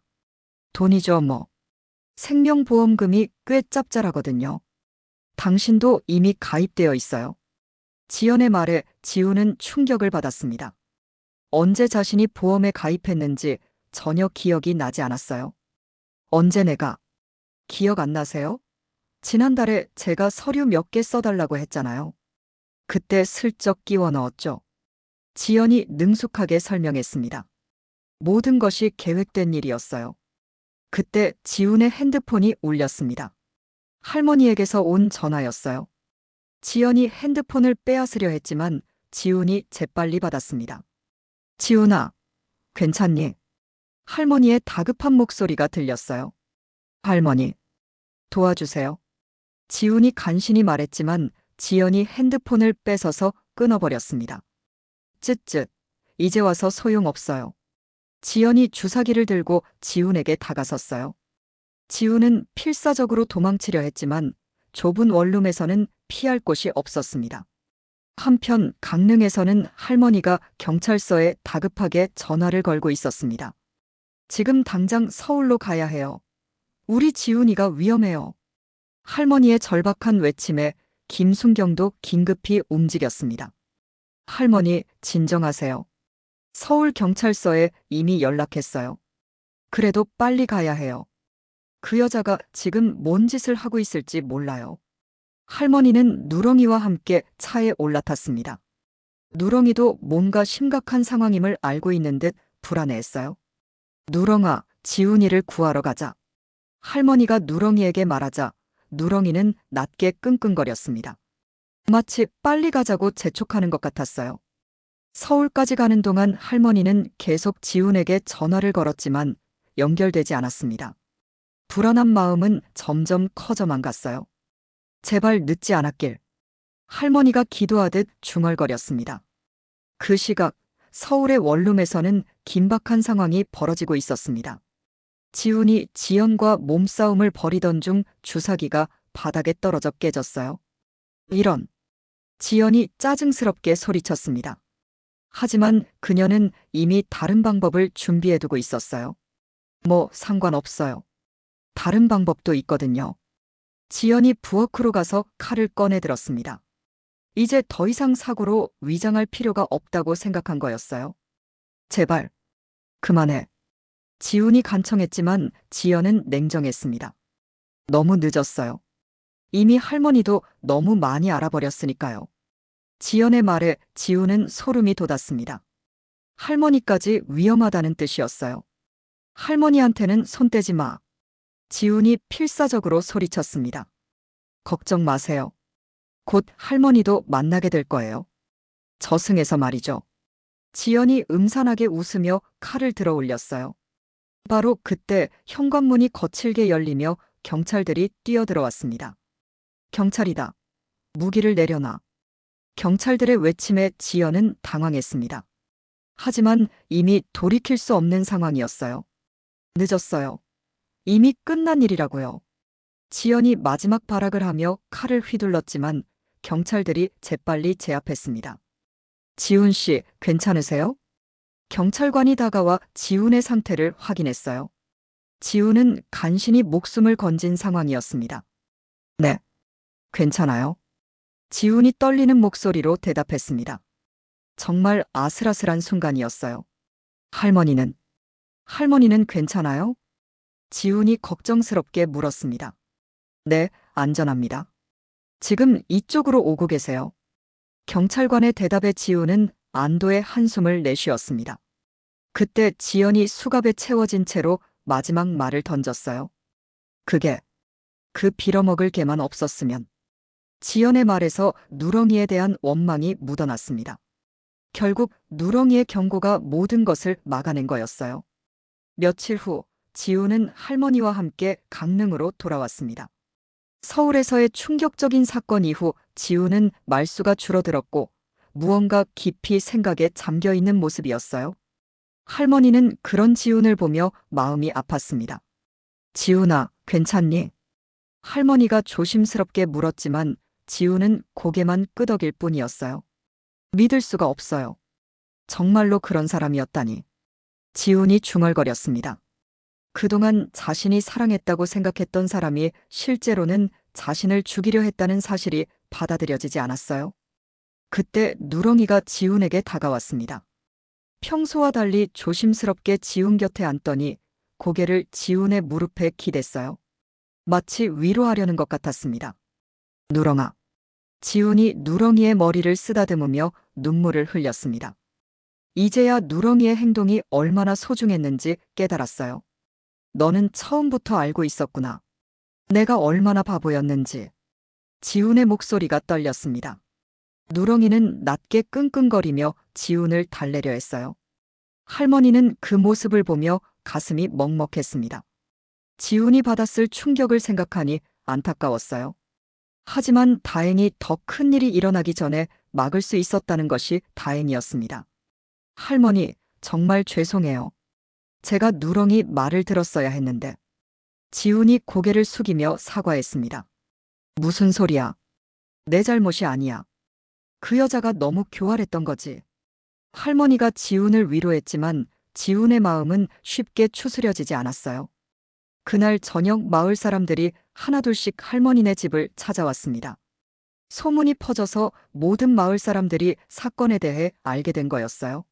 돈이죠, 뭐. 생명보험금이 꽤 짭짤하거든요. 당신도 이미 가입되어 있어요. 지연의 말에 지훈은 충격을 받았습니다. 언제 자신이 보험에 가입했는지 전혀 기억이 나지 않았어요. 언제 내가? 기억 안 나세요? 지난달에 제가 서류 몇 개 써달라고 했잖아요. 그때 슬쩍 끼워 넣었죠. 지연이 능숙하게 설명했습니다. 모든 것이 계획된 일이었어요. 그때 지훈의 핸드폰이 울렸습니다. 할머니에게서 온 전화였어요. 지연이 핸드폰을 빼앗으려 했지만 지훈이 재빨리 받았습니다. 지훈아, 괜찮니? 할머니의 다급한 목소리가 들렸어요. 할머니, 도와주세요. 지훈이 간신히 말했지만 지연이 핸드폰을 뺏어서 끊어버렸습니다. 쯧쯧, 이제 와서 소용없어요. 지연이 주사기를 들고 지훈에게 다가섰어요. 지훈은 필사적으로 도망치려 했지만 좁은 원룸에서는 피할 곳이 없었습니다. 한편 강릉에서는 할머니가 경찰서에 다급하게 전화를 걸고 있었습니다. 지금 당장 서울로 가야 해요. 우리 지훈이가 위험해요. 할머니의 절박한 외침에 김순경도 긴급히 움직였습니다. 할머니, 진정하세요. 서울 경찰서에 이미 연락했어요. 그래도 빨리 가야 해요. 그 여자가 지금 뭔 짓을 하고 있을지 몰라요. 할머니는 누렁이와 함께 차에 올라탔습니다. 누렁이도 뭔가 심각한 상황임을 알고 있는 듯 불안해했어요. 누렁아, 지훈이를 구하러 가자. 할머니가 누렁이에게 말하자 누렁이는 낮게 끙끙거렸습니다. 마치 빨리 가자고 재촉하는 것 같았어요. 서울까지 가는 동안 할머니는 계속 지훈에게 전화를 걸었지만 연결되지 않았습니다. 불안한 마음은 점점 커져만 갔어요. 제발 늦지 않았길. 할머니가 기도하듯 중얼거렸습니다. 그 시각 서울의 원룸에서는 긴박한 상황이 벌어지고 있었습니다. 지훈이 지연과 몸싸움을 벌이던 중 주사기가 바닥에 떨어져 깨졌어요. 이런. 지연이 짜증스럽게 소리쳤습니다. 하지만 그녀는 이미 다른 방법을 준비해두고 있었어요. 뭐 상관없어요. 다른 방법도 있거든요. 지연이 부엌으로 가서 칼을 꺼내 들었습니다. 이제 더 이상 사고로 위장할 필요가 없다고 생각한 거였어요. 제발, 그만해. 지훈이 간청했지만 지연은 냉정했습니다. 너무 늦었어요. 이미 할머니도 너무 많이 알아버렸으니까요. 지연의 말에 지훈은 소름이 돋았습니다. 할머니까지 위험하다는 뜻이었어요. 할머니한테는 손 떼지 마. 지훈이 필사적으로 소리쳤습니다. 걱정 마세요. 곧 할머니도 만나게 될 거예요. 저승에서 말이죠. 지연이 음산하게 웃으며 칼을 들어 올렸어요. 바로 그때 현관문이 거칠게 열리며 경찰들이 뛰어들어왔습니다. 경찰이다. 무기를 내려놔. 경찰들의 외침에 지연은 당황했습니다. 하지만 이미 돌이킬 수 없는 상황이었어요. 늦었어요. 이미 끝난 일이라고요. 지연이 마지막 발악을 하며 칼을 휘둘렀지만 경찰들이 재빨리 제압했습니다. 지훈 씨, 괜찮으세요? 경찰관이 다가와 지훈의 상태를 확인했어요. 지훈은 간신히 목숨을 건진 상황이었습니다. 네, 괜찮아요. 지훈이 떨리는 목소리로 대답했습니다. 정말 아슬아슬한 순간이었어요. 할머니는 괜찮아요? 지훈이 걱정스럽게 물었습니다. 네, 안전합니다. 지금 이쪽으로 오고 계세요. 경찰관의 대답에 지훈은 안도의 한숨을 내쉬었습니다. 그때 지연이 수갑에 채워진 채로 마지막 말을 던졌어요. 그게 그 빌어먹을 개만 없었으면. 지연의 말에서 누렁이에 대한 원망이 묻어났습니다. 결국 누렁이의 경고가 모든 것을 막아낸 거였어요. 며칠 후 지훈은 할머니와 함께 강릉으로 돌아왔습니다. 서울에서의 충격적인 사건 이후 지훈은 말수가 줄어들었고 무언가 깊이 생각에 잠겨있는 모습이었어요. 할머니는 그런 지훈을 보며 마음이 아팠습니다. 지훈아, 괜찮니? 할머니가 조심스럽게 물었지만 지우는 고개만 끄덕일 뿐이었어요. 믿을 수가 없어요. 정말로 그런 사람이었다니. 지훈이 중얼거렸습니다. 그동안 자신이 사랑했다고 생각했던 사람이 실제로는 자신을 죽이려 했다는 사실이 받아들여지지 않았어요. 그때 누렁이가 지훈에게 다가왔습니다. 평소와 달리 조심스럽게 지훈 곁에 앉더니 고개를 지훈의 무릎에 기댔어요. 마치 위로하려는 것 같았습니다. 누렁아. 지훈이 누렁이의 머리를 쓰다듬으며 눈물을 흘렸습니다. 이제야 누렁이의 행동이 얼마나 소중했는지 깨달았어요. 너는 처음부터 알고 있었구나. 내가 얼마나 바보였는지. 지훈의 목소리가 떨렸습니다. 누렁이는 낮게 끙끙거리며 지훈을 달래려 했어요. 할머니는 그 모습을 보며 가슴이 먹먹했습니다. 지훈이 받았을 충격을 생각하니 안타까웠어요. 하지만 다행히 더 큰 일이 일어나기 전에 막을 수 있었다는 것이 다행이었습니다. 할머니, 정말 죄송해요. 제가 누렁이 말을 들었어야 했는데. 지훈이 고개를 숙이며 사과했습니다. 무슨 소리야? 내 잘못이 아니야. 그 여자가 너무 교활했던 거지. 할머니가 지훈을 위로했지만 지훈의 마음은 쉽게 추스려지지 않았어요. 그날 저녁 마을 사람들이 하나둘씩 할머니네 집을 찾아왔습니다. 소문이 퍼져서 모든 마을 사람들이 사건에 대해 알게 된 거였어요.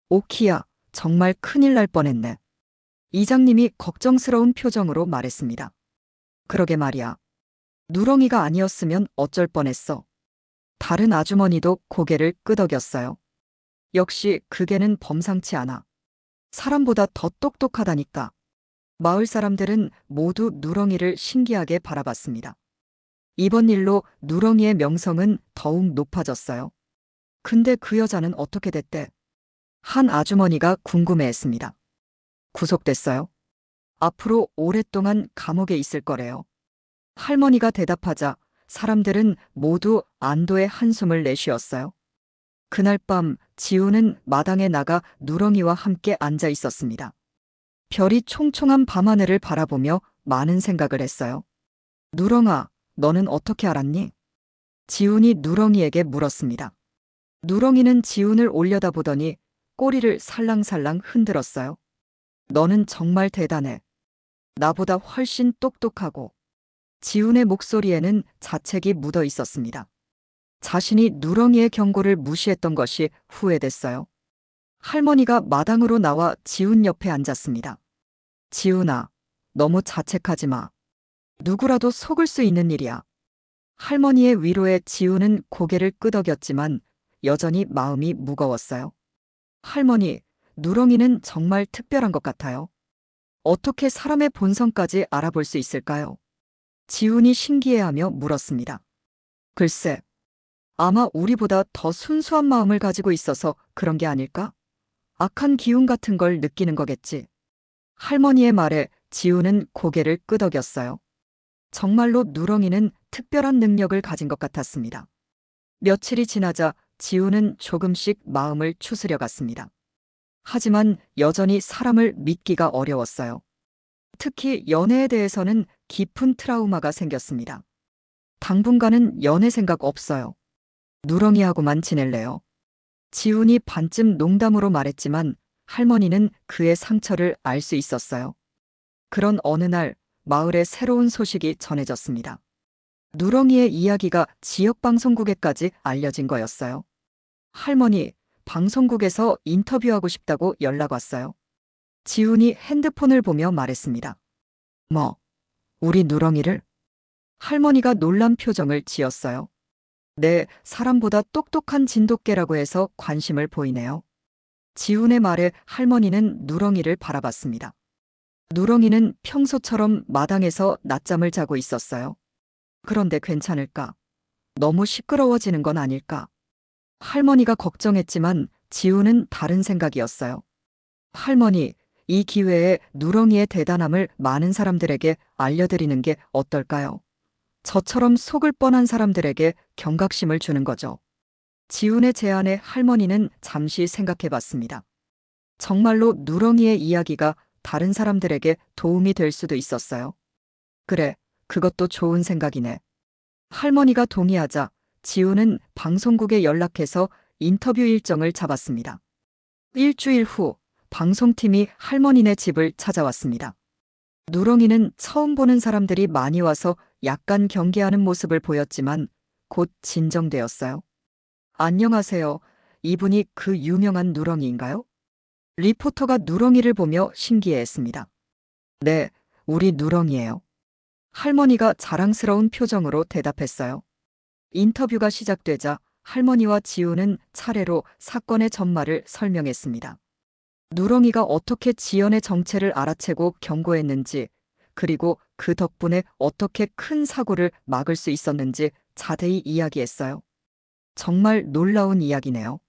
오키야, 정말 큰일 날 뻔했네. 이장님이 걱정스러운 표정으로 말했습니다. 그러게 말이야. 누렁이가 아니었으면 어쩔 뻔했어. 다른 아주머니도 고개를 끄덕였어요. 역시 그게는 범상치 않아. 사람보다 더 똑똑하다니까. 마을 사람들은 모두 누렁이를 신기하게 바라봤습니다. 이번 일로 누렁이의 명성은 더욱 높아졌어요. 근데 그 여자는 어떻게 됐대? 한 아주머니가 궁금해했습니다. 구속됐어요. 앞으로 오랫동안 감옥에 있을 거래요. 할머니가 대답하자 사람들은 모두 안도의 한숨을 내쉬었어요. 그날 밤 지우는 마당에 나가 누렁이와 함께 앉아 있었습니다. 별이 총총한 밤하늘을 바라보며 많은 생각을 했어요. 누렁아, 너는 어떻게 알았니? 지훈이 누렁이에게 물었습니다. 누렁이는 지훈을 올려다보더니 꼬리를 살랑살랑 흔들었어요. 너는 정말 대단해. 나보다 훨씬 똑똑하고. 지훈의 목소리에는 자책이 묻어 있었습니다. 자신이 누렁이의 경고를 무시했던 것이 후회됐어요. 할머니가 마당으로 나와 지훈 옆에 앉았습니다. 지훈아, 너무 자책하지 마. 누구라도 속을 수 있는 일이야. 할머니의 위로에 지훈은 고개를 끄덕였지만 여전히 마음이 무거웠어요. 할머니, 누렁이는 정말 특별한 것 같아요. 어떻게 사람의 본성까지 알아볼 수 있을까요? 지훈이 신기해하며 물었습니다. 글쎄, 아마 우리보다 더 순수한 마음을 가지고 있어서 그런 게 아닐까? 악한 기운 같은 걸 느끼는 거겠지. 할머니의 말에 지훈은 고개를 끄덕였어요. 정말로 누렁이는 특별한 능력을 가진 것 같았습니다. 며칠이 지나자 지훈은 조금씩 마음을 추스려 갔습니다. 하지만 여전히 사람을 믿기가 어려웠어요. 특히 연애에 대해서는 깊은 트라우마가 생겼습니다. 당분간은 연애 생각 없어요. 누렁이하고만 지낼래요. 지훈이 반쯤 농담으로 말했지만 할머니는 그의 상처를 알 수 있었어요. 그런 어느 날 마을에 새로운 소식이 전해졌습니다. 누렁이의 이야기가 지역 방송국에까지 알려진 거였어요. 할머니, 방송국에서 인터뷰하고 싶다고 연락 왔어요. 지훈이 핸드폰을 보며 말했습니다. 뭐, 우리 누렁이를? 할머니가 놀란 표정을 지었어요. 네, 사람보다 똑똑한 진돗개라고 해서 관심을 보이네요. 지훈의 말에 할머니는 누렁이를 바라봤습니다. 누렁이는 평소처럼 마당에서 낮잠을 자고 있었어요. 그런데 괜찮을까? 너무 시끄러워지는 건 아닐까? 할머니가 걱정했지만 지훈은 다른 생각이었어요. 할머니, 이 기회에 누렁이의 대단함을 많은 사람들에게 알려드리는 게 어떨까요? 저처럼 속을 뻔한 사람들에게 경각심을 주는 거죠. 지훈의 제안에 할머니는 잠시 생각해 봤습니다. 정말로 누렁이의 이야기가 다른 사람들에게 도움이 될 수도 있었어요. 그래, 그것도 좋은 생각이네. 할머니가 동의하자 지우는 방송국에 연락해서 인터뷰 일정을 잡았습니다. 일주일 후 방송팀이 할머니네 집을 찾아왔습니다. 누렁이는 처음 보는 사람들이 많이 와서 약간 경계하는 모습을 보였지만 곧 진정되었어요. 안녕하세요. 이분이 그 유명한 누렁이인가요? 리포터가 누렁이를 보며 신기해했습니다. 네, 우리 누렁이에요. 할머니가 자랑스러운 표정으로 대답했어요. 인터뷰가 시작되자 할머니와 지우는 차례로 사건의 전말을 설명했습니다. 누렁이가 어떻게 지연의 정체를 알아채고 경고했는지, 그리고 그 덕분에 어떻게 큰 사고를 막을 수 있었는지 자세히 이야기했어요. 정말 놀라운 이야기네요.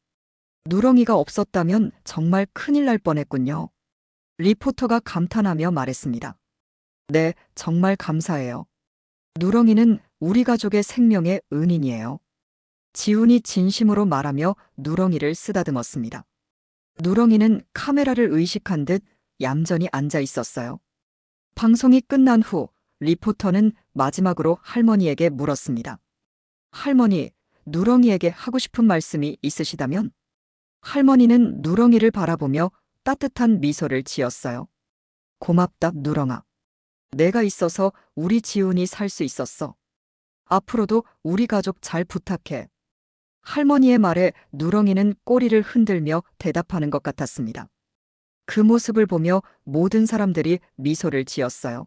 누렁이가 없었다면 정말 큰일 날 뻔했군요. 리포터가 감탄하며 말했습니다. 네, 정말 감사해요. 누렁이는 우리 가족의 생명의 은인이에요. 지훈이 진심으로 말하며 누렁이를 쓰다듬었습니다. 누렁이는 카메라를 의식한 듯 얌전히 앉아 있었어요. 방송이 끝난 후 리포터는 마지막으로 할머니에게 물었습니다. 할머니, 누렁이에게 하고 싶은 말씀이 있으시다면? 할머니는 누렁이를 바라보며 따뜻한 미소를 지었어요. 고맙다, 누렁아. 내가 있어서 우리 지훈이 살 수 있었어. 앞으로도 우리 가족 잘 부탁해. 할머니의 말에 누렁이는 꼬리를 흔들며 대답하는 것 같았습니다. 그 모습을 보며 모든 사람들이 미소를 지었어요.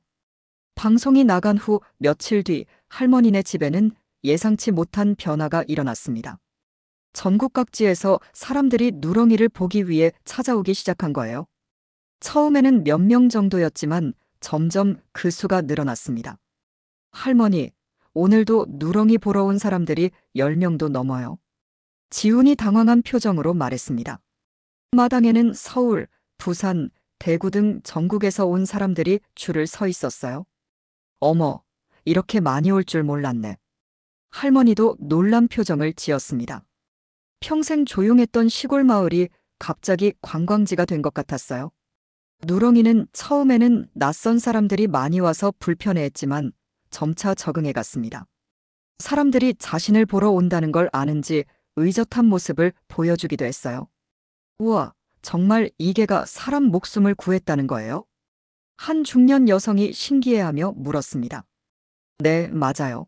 방송이 나간 후 며칠 뒤 할머니네 집에는 예상치 못한 변화가 일어났습니다. 전국 각지에서 사람들이 누렁이를 보기 위해 찾아오기 시작한 거예요. 처음에는 몇 명 정도였지만 점점 그 수가 늘어났습니다. 할머니, 오늘도 누렁이 보러 온 사람들이 10명도 넘어요. 지훈이 당황한 표정으로 말했습니다. 마당에는 서울, 부산, 대구 등 전국에서 온 사람들이 줄을 서 있었어요. 어머, 이렇게 많이 올 줄 몰랐네. 할머니도 놀란 표정을 지었습니다. 평생 조용했던 시골 마을이 갑자기 관광지가 된 것 같았어요. 누렁이는 처음에는 낯선 사람들이 많이 와서 불편해했지만 점차 적응해 갔습니다. 사람들이 자신을 보러 온다는 걸 아는지 의젓한 모습을 보여주기도 했어요. 우와, 정말 이 개가 사람 목숨을 구했다는 거예요? 한 중년 여성이 신기해하며 물었습니다. 네, 맞아요.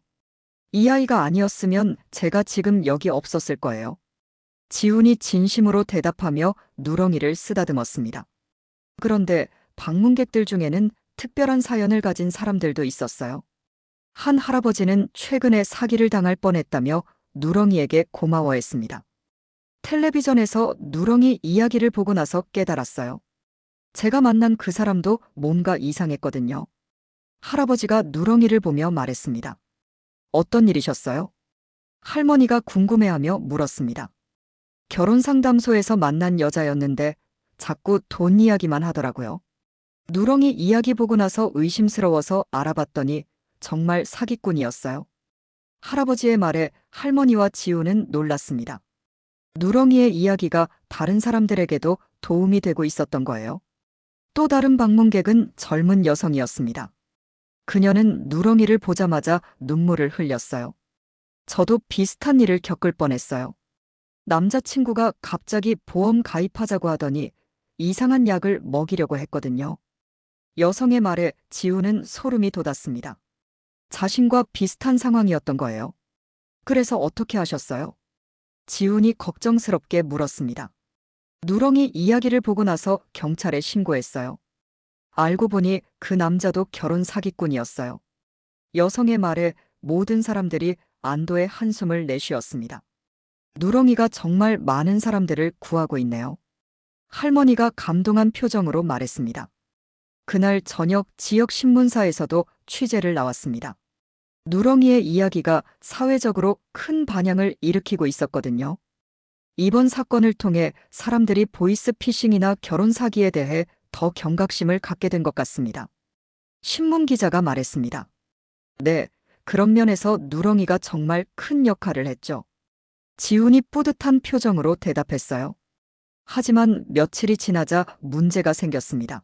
이 아이가 아니었으면 제가 지금 여기 없었을 거예요. 지훈이 진심으로 대답하며 누렁이를 쓰다듬었습니다. 그런데 방문객들 중에는 특별한 사연을 가진 사람들도 있었어요. 한 할아버지는 최근에 사기를 당할 뻔했다며 누렁이에게 고마워했습니다. 텔레비전에서 누렁이 이야기를 보고 나서 깨달았어요. 제가 만난 그 사람도 뭔가 이상했거든요. 할아버지가 누렁이를 보며 말했습니다. 어떤 일이셨어요? 할머니가 궁금해하며 물었습니다. 결혼 상담소에서 만난 여자였는데 자꾸 돈 이야기만 하더라고요. 누렁이 이야기 보고 나서 의심스러워서 알아봤더니 정말 사기꾼이었어요. 할아버지의 말에 할머니와 지우는 놀랐습니다. 누렁이의 이야기가 다른 사람들에게도 도움이 되고 있었던 거예요. 또 다른 방문객은 젊은 여성이었습니다. 그녀는 누렁이를 보자마자 눈물을 흘렸어요. 저도 비슷한 일을 겪을 뻔했어요. 남자친구가 갑자기 보험 가입하자고 하더니 이상한 약을 먹이려고 했거든요. 여성의 말에 지우는 소름이 돋았습니다. 자신과 비슷한 상황이었던 거예요. 그래서 어떻게 하셨어요? 지훈이 걱정스럽게 물었습니다. 누렁이 이야기를 보고 나서 경찰에 신고했어요. 알고 보니 그 남자도 결혼 사기꾼이었어요. 여성의 말에 모든 사람들이 안도의 한숨을 내쉬었습니다. 누렁이가 정말 많은 사람들을 구하고 있네요. 할머니가 감동한 표정으로 말했습니다. 그날 저녁 지역 신문사에서도 취재를 나왔습니다. 누렁이의 이야기가 사회적으로 큰 반향을 일으키고 있었거든요. 이번 사건을 통해 사람들이 보이스피싱이나 결혼 사기에 대해 더 경각심을 갖게 된 것 같습니다. 신문 기자가 말했습니다. 네, 그런 면에서 누렁이가 정말 큰 역할을 했죠. 지훈이 뿌듯한 표정으로 대답했어요. 하지만 며칠이 지나자 문제가 생겼습니다.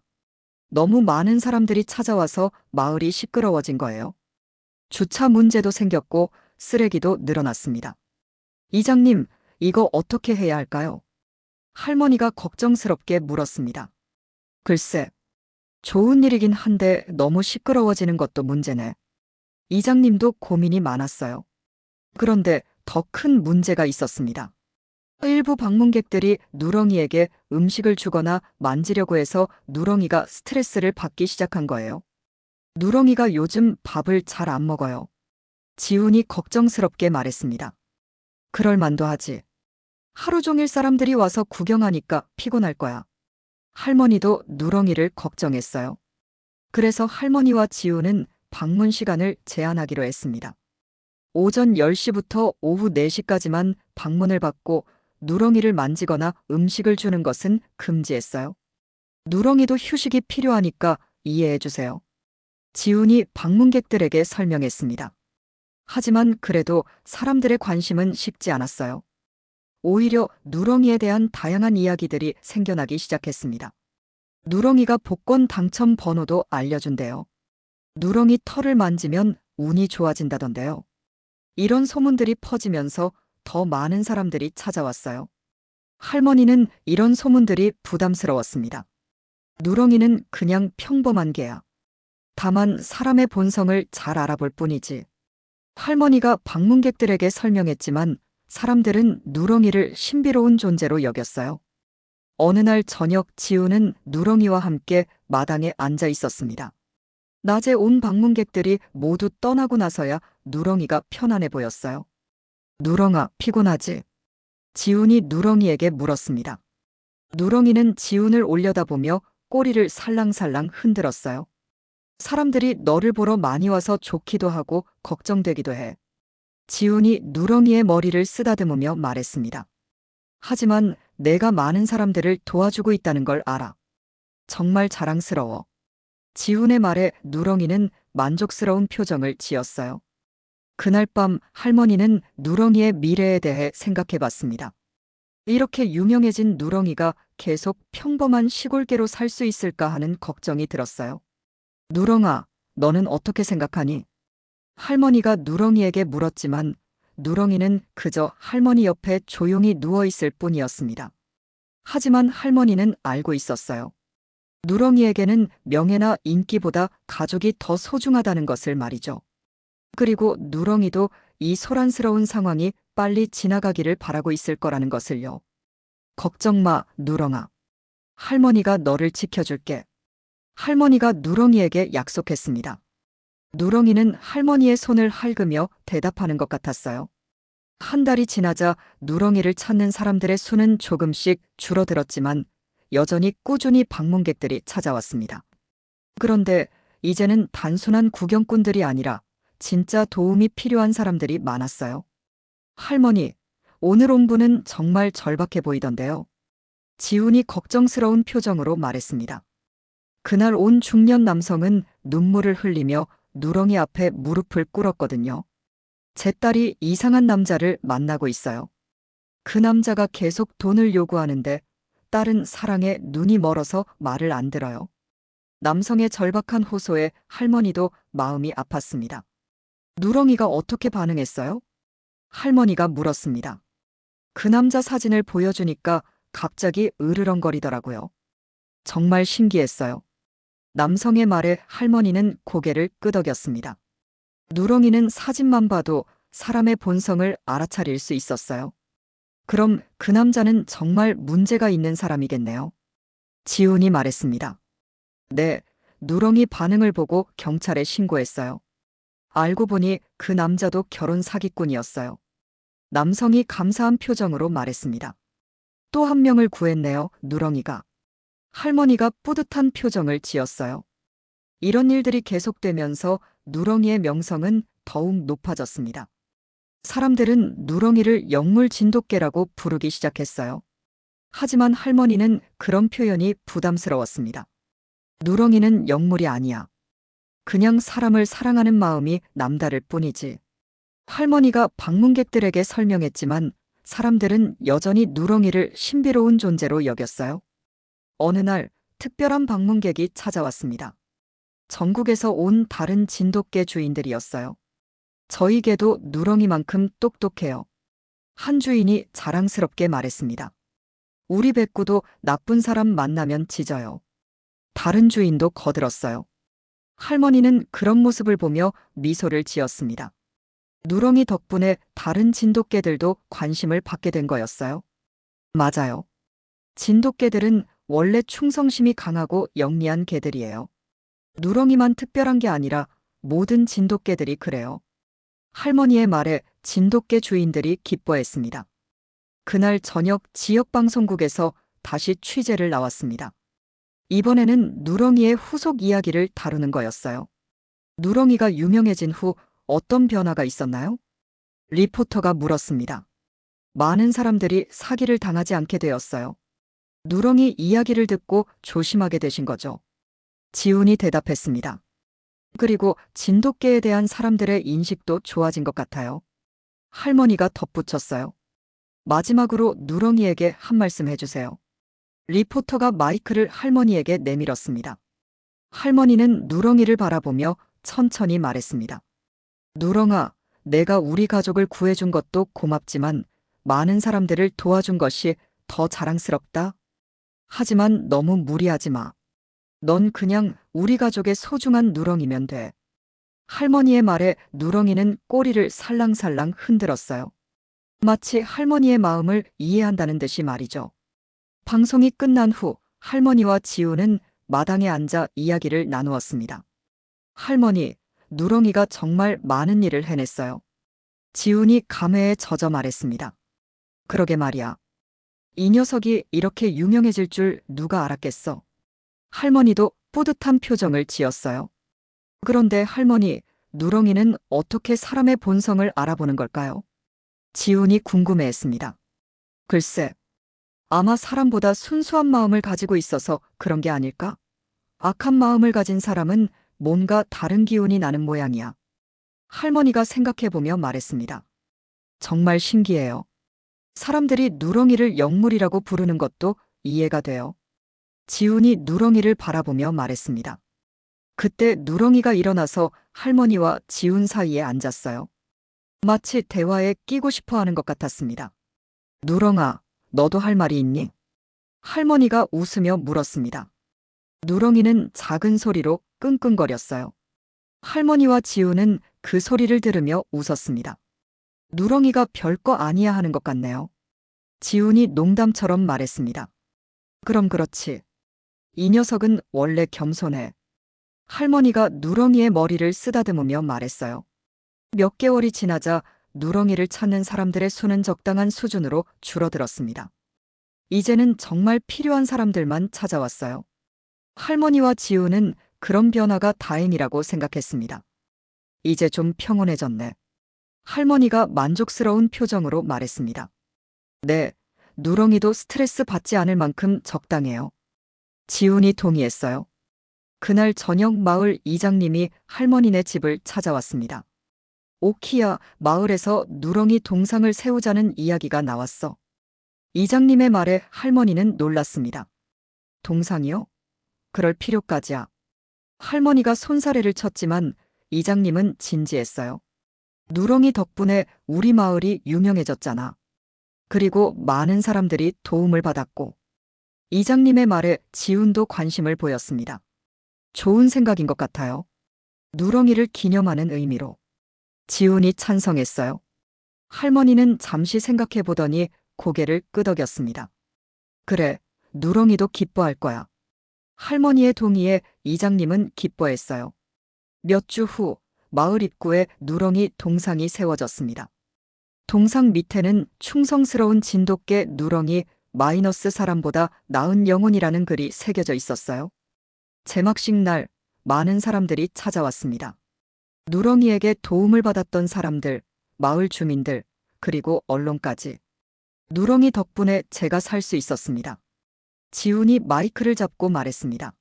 너무 많은 사람들이 찾아와서 마을이 시끄러워진 거예요. 주차 문제도 생겼고 쓰레기도 늘어났습니다. 이장님, 이거 어떻게 해야 할까요? 할머니가 걱정스럽게 물었습니다. 글쎄, 좋은 일이긴 한데 너무 시끄러워지는 것도 문제네. 이장님도 고민이 많았어요. 그런데 더 큰 문제가 있었습니다. 일부 방문객들이 누렁이에게 음식을 주거나 만지려고 해서 누렁이가 스트레스를 받기 시작한 거예요. 누렁이가 요즘 밥을 잘 안 먹어요. 지훈이 걱정스럽게 말했습니다. 그럴 만도 하지. 하루 종일 사람들이 와서 구경하니까 피곤할 거야. 할머니도 누렁이를 걱정했어요. 그래서 할머니와 지훈은 방문 시간을 제한하기로 했습니다. 오전 10시부터 오후 4시까지만 방문을 받고 누렁이를 만지거나 음식을 주는 것은 금지했어요. 누렁이도 휴식이 필요하니까 이해해 주세요. 지훈이 방문객들에게 설명했습니다. 하지만 그래도 사람들의 관심은 식지 않았어요. 오히려 누렁이에 대한 다양한 이야기들이 생겨나기 시작했습니다. 누렁이가 복권 당첨 번호도 알려준대요. 누렁이 털을 만지면 운이 좋아진다던데요. 이런 소문들이 퍼지면서 더 많은 사람들이 찾아왔어요. 할머니는 이런 소문들이 부담스러웠습니다. 누렁이는 그냥 평범한 개야. 다만 사람의 본성을 잘 알아볼 뿐이지. 할머니가 방문객들에게 설명했지만 사람들은 누렁이를 신비로운 존재로 여겼어요. 어느 날 저녁 지훈은 누렁이와 함께 마당에 앉아 있었습니다. 낮에 온 방문객들이 모두 떠나고 나서야 누렁이가 편안해 보였어요. 누렁아, 피곤하지? 지훈이 누렁이에게 물었습니다. 누렁이는 지훈을 올려다보며 꼬리를 살랑살랑 흔들었어요. 사람들이 너를 보러 많이 와서 좋기도 하고 걱정되기도 해. 지훈이 누렁이의 머리를 쓰다듬으며 말했습니다. 하지만 내가 많은 사람들을 도와주고 있다는 걸 알아. 정말 자랑스러워. 지훈의 말에 누렁이는 만족스러운 표정을 지었어요. 그날 밤 할머니는 누렁이의 미래에 대해 생각해 봤습니다. 이렇게 유명해진 누렁이가 계속 평범한 시골개로 살 수 있을까 하는 걱정이 들었어요. 누렁아, 너는 어떻게 생각하니? 할머니가 누렁이에게 물었지만 누렁이는 그저 할머니 옆에 조용히 누워 있을 뿐이었습니다. 하지만 할머니는 알고 있었어요. 누렁이에게는 명예나 인기보다 가족이 더 소중하다는 것을 말이죠. 그리고 누렁이도 이 소란스러운 상황이 빨리 지나가기를 바라고 있을 거라는 것을요. 걱정 마, 누렁아. 할머니가 너를 지켜줄게. 할머니가 누렁이에게 약속했습니다. 누렁이는 할머니의 손을 핥으며 대답하는 것 같았어요. 한 달이 지나자 누렁이를 찾는 사람들의 수는 조금씩 줄어들었지만 여전히 꾸준히 방문객들이 찾아왔습니다. 그런데 이제는 단순한 구경꾼들이 아니라 진짜 도움이 필요한 사람들이 많았어요. 할머니, 오늘 온 분은 정말 절박해 보이던데요. 지훈이 걱정스러운 표정으로 말했습니다. 그날 온 중년 남성은 눈물을 흘리며 누렁이 앞에 무릎을 꿇었거든요. 제 딸이 이상한 남자를 만나고 있어요. 그 남자가 계속 돈을 요구하는데 딸은 사랑에 눈이 멀어서 말을 안 들어요. 남성의 절박한 호소에 할머니도 마음이 아팠습니다. 누렁이가 어떻게 반응했어요? 할머니가 물었습니다. 그 남자 사진을 보여주니까 갑자기 으르렁거리더라고요. 정말 신기했어요. 남성의 말에 할머니는 고개를 끄덕였습니다. 누렁이는 사진만 봐도 사람의 본성을 알아차릴 수 있었어요. 그럼 그 남자는 정말 문제가 있는 사람이겠네요. 지훈이 말했습니다. 네, 누렁이 반응을 보고 경찰에 신고했어요. 알고 보니 그 남자도 결혼 사기꾼이었어요. 남성이 감사한 표정으로 말했습니다. 또 한 명을 구했네요, 누렁이가. 할머니가 뿌듯한 표정을 지었어요. 이런 일들이 계속되면서 누렁이의 명성은 더욱 높아졌습니다. 사람들은 누렁이를 영물 진돗개라고 부르기 시작했어요. 하지만 할머니는 그런 표현이 부담스러웠습니다. 누렁이는 영물이 아니야. 그냥 사람을 사랑하는 마음이 남다를 뿐이지. 할머니가 방문객들에게 설명했지만 사람들은 여전히 누렁이를 신비로운 존재로 여겼어요. 어느 날 특별한 방문객이 찾아왔습니다. 전국에서 온 다른 진돗개 주인들이었어요. 저희 개도 누렁이만큼 똑똑해요. 한 주인이 자랑스럽게 말했습니다. 우리 백구도 나쁜 사람 만나면 짖어요. 다른 주인도 거들었어요. 할머니는 그런 모습을 보며 미소를 지었습니다. 누렁이 덕분에 다른 진돗개들도 관심을 받게 된 거였어요. 맞아요. 진돗개들은 원래 충성심이 강하고 영리한 개들이에요. 누렁이만 특별한 게 아니라 모든 진돗개들이 그래요. 할머니의 말에 진돗개 주인들이 기뻐했습니다. 그날 저녁 지역방송국에서 다시 취재를 나왔습니다. 이번에는 누렁이의 후속 이야기를 다루는 거였어요. 누렁이가 유명해진 후 어떤 변화가 있었나요? 리포터가 물었습니다. 많은 사람들이 사기를 당하지 않게 되었어요. 누렁이 이야기를 듣고 조심하게 되신 거죠. 지훈이 대답했습니다. 그리고 진돗개에 대한 사람들의 인식도 좋아진 것 같아요. 할머니가 덧붙였어요. 마지막으로 누렁이에게 한 말씀 해주세요. 리포터가 마이크를 할머니에게 내밀었습니다. 할머니는 누렁이를 바라보며 천천히 말했습니다. 누렁아, 내가 우리 가족을 구해준 것도 고맙지만 많은 사람들을 도와준 것이 더 자랑스럽다. 하지만 너무 무리하지 마. 넌 그냥 우리 가족의 소중한 누렁이면 돼. 할머니의 말에 누렁이는 꼬리를 살랑살랑 흔들었어요. 마치 할머니의 마음을 이해한다는 듯이 말이죠. 방송이 끝난 후 할머니와 지우는 마당에 앉아 이야기를 나누었습니다. 할머니, 누렁이가 정말 많은 일을 해냈어요. 지훈이 감회에 젖어 말했습니다. 그러게 말이야. 이 녀석이 이렇게 유명해질 줄 누가 알았겠어. 할머니도 뿌듯한 표정을 지었어요. 그런데 할머니, 누렁이는 어떻게 사람의 본성을 알아보는 걸까요? 지훈이 궁금해했습니다. 글쎄, 아마 사람보다 순수한 마음을 가지고 있어서 그런 게 아닐까? 악한 마음을 가진 사람은 뭔가 다른 기운이 나는 모양이야. 할머니가 생각해보며 말했습니다. 정말 신기해요. 사람들이 누렁이를 영물이라고 부르는 것도 이해가 돼요. 지훈이 누렁이를 바라보며 말했습니다. 그때 누렁이가 일어나서 할머니와 지훈 사이에 앉았어요. 마치 대화에 끼고 싶어 하는 것 같았습니다. 누렁아, 너도 할 말이 있니? 할머니가 웃으며 물었습니다. 누렁이는 작은 소리로 끙끙거렸어요. 할머니와 지훈은 그 소리를 들으며 웃었습니다. 누렁이가 별거 아니야 하는 것 같네요. 지훈이 농담처럼 말했습니다. 그럼 그렇지. 이 녀석은 원래 겸손해. 할머니가 누렁이의 머리를 쓰다듬으며 말했어요. 몇 개월이 지나자 누렁이를 찾는 사람들의 수는 적당한 수준으로 줄어들었습니다. 이제는 정말 필요한 사람들만 찾아왔어요. 할머니와 지훈은 그런 변화가 다행이라고 생각했습니다. 이제 좀 평온해졌네. 할머니가 만족스러운 표정으로 말했습니다. 네, 누렁이도 스트레스 받지 않을 만큼 적당해요. 지훈이 동의했어요. 그날 저녁 마을 이장님이 할머니네 집을 찾아왔습니다. 오키야, 마을에서 누렁이 동상을 세우자는 이야기가 나왔어. 이장님의 말에 할머니는 놀랐습니다. 동상이요? 그럴 필요까지야. 할머니가 손사래를 쳤지만 이장님은 진지했어요. 누렁이 덕분에 우리 마을이 유명해졌잖아. 그리고 많은 사람들이 도움을 받았고. 이장님의 말에 지훈도 관심을 보였습니다. 좋은 생각인 것 같아요. 누렁이를 기념하는 의미로. 지훈이 찬성했어요. 할머니는 잠시 생각해 보더니 고개를 끄덕였습니다. 그래, 누렁이도 기뻐할 거야. 할머니의 동의에 이장님은 기뻐했어요. 몇 주 후 마을 입구에 누렁이 동상이 세워졌습니다. 동상 밑에는 충성스러운 진돗개 누렁이 마이너스 사람보다 나은 영혼이라는 글이 새겨져 있었어요. 제막식 날 많은 사람들이 찾아왔습니다. 누렁이에게 도움을 받았던 사람들, 마을 주민들, 그리고 언론까지. 누렁이 덕분에 제가 살 수 있었습니다. 지훈이 마이크를 잡고 말했습니다.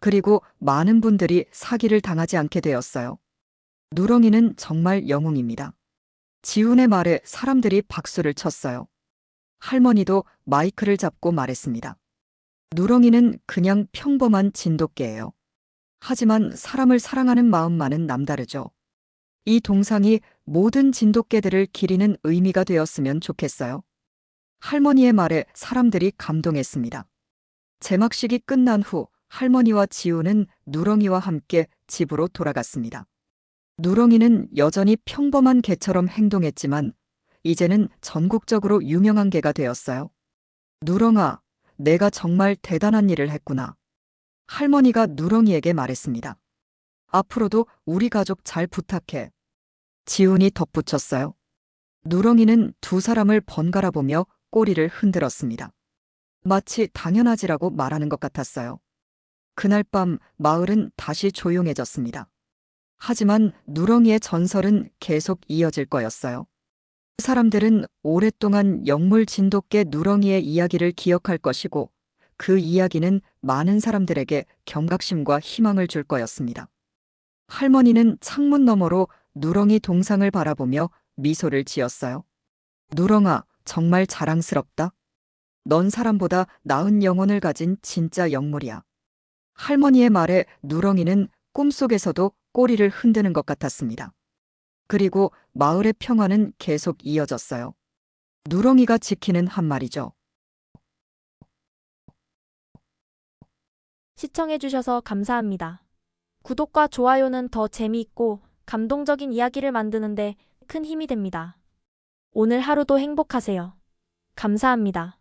그리고 많은 분들이 사기를 당하지 않게 되었어요. 누렁이는 정말 영웅입니다. 지훈의 말에 사람들이 박수를 쳤어요. 할머니도 마이크를 잡고 말했습니다. 누렁이는 그냥 평범한 진돗개예요. 하지만 사람을 사랑하는 마음만은 남다르죠. 이 동상이 모든 진돗개들을 기리는 의미가 되었으면 좋겠어요. 할머니의 말에 사람들이 감동했습니다. 제막식이 끝난 후 할머니와 지우는 누렁이와 함께 집으로 돌아갔습니다. 누렁이는 여전히 평범한 개처럼 행동했지만 이제는 전국적으로 유명한 개가 되었어요. 누렁아, 내가 정말 대단한 일을 했구나. 할머니가 누렁이에게 말했습니다. 앞으로도 우리 가족 잘 부탁해. 지훈이 덧붙였어요. 누렁이는 두 사람을 번갈아 보며 꼬리를 흔들었습니다. 마치 당연하지라고 말하는 것 같았어요. 그날 밤 마을은 다시 조용해졌습니다. 하지만 누렁이의 전설은 계속 이어질 거였어요. 사람들은 오랫동안 영물 진돗개 누렁이의 이야기를 기억할 것이고 그 이야기는 많은 사람들에게 경각심과 희망을 줄 거였습니다. 할머니는 창문 너머로 누렁이 동상을 바라보며 미소를 지었어요. 누렁아, 정말 자랑스럽다. 넌 사람보다 나은 영혼을 가진 진짜 영물이야. 할머니의 말에 누렁이는 꿈속에서도 꼬리를 흔드는 것 같았습니다. 그리고 마을의 평화는 계속 이어졌어요. 누렁이가 지키는 한 말이죠.
시청해주셔서 감사합니다. 구독과 좋아요는 더 재미있고 감동적인 이야기를 만드는데 큰 힘이 됩니다. 오늘 하루도 행복하세요. 감사합니다.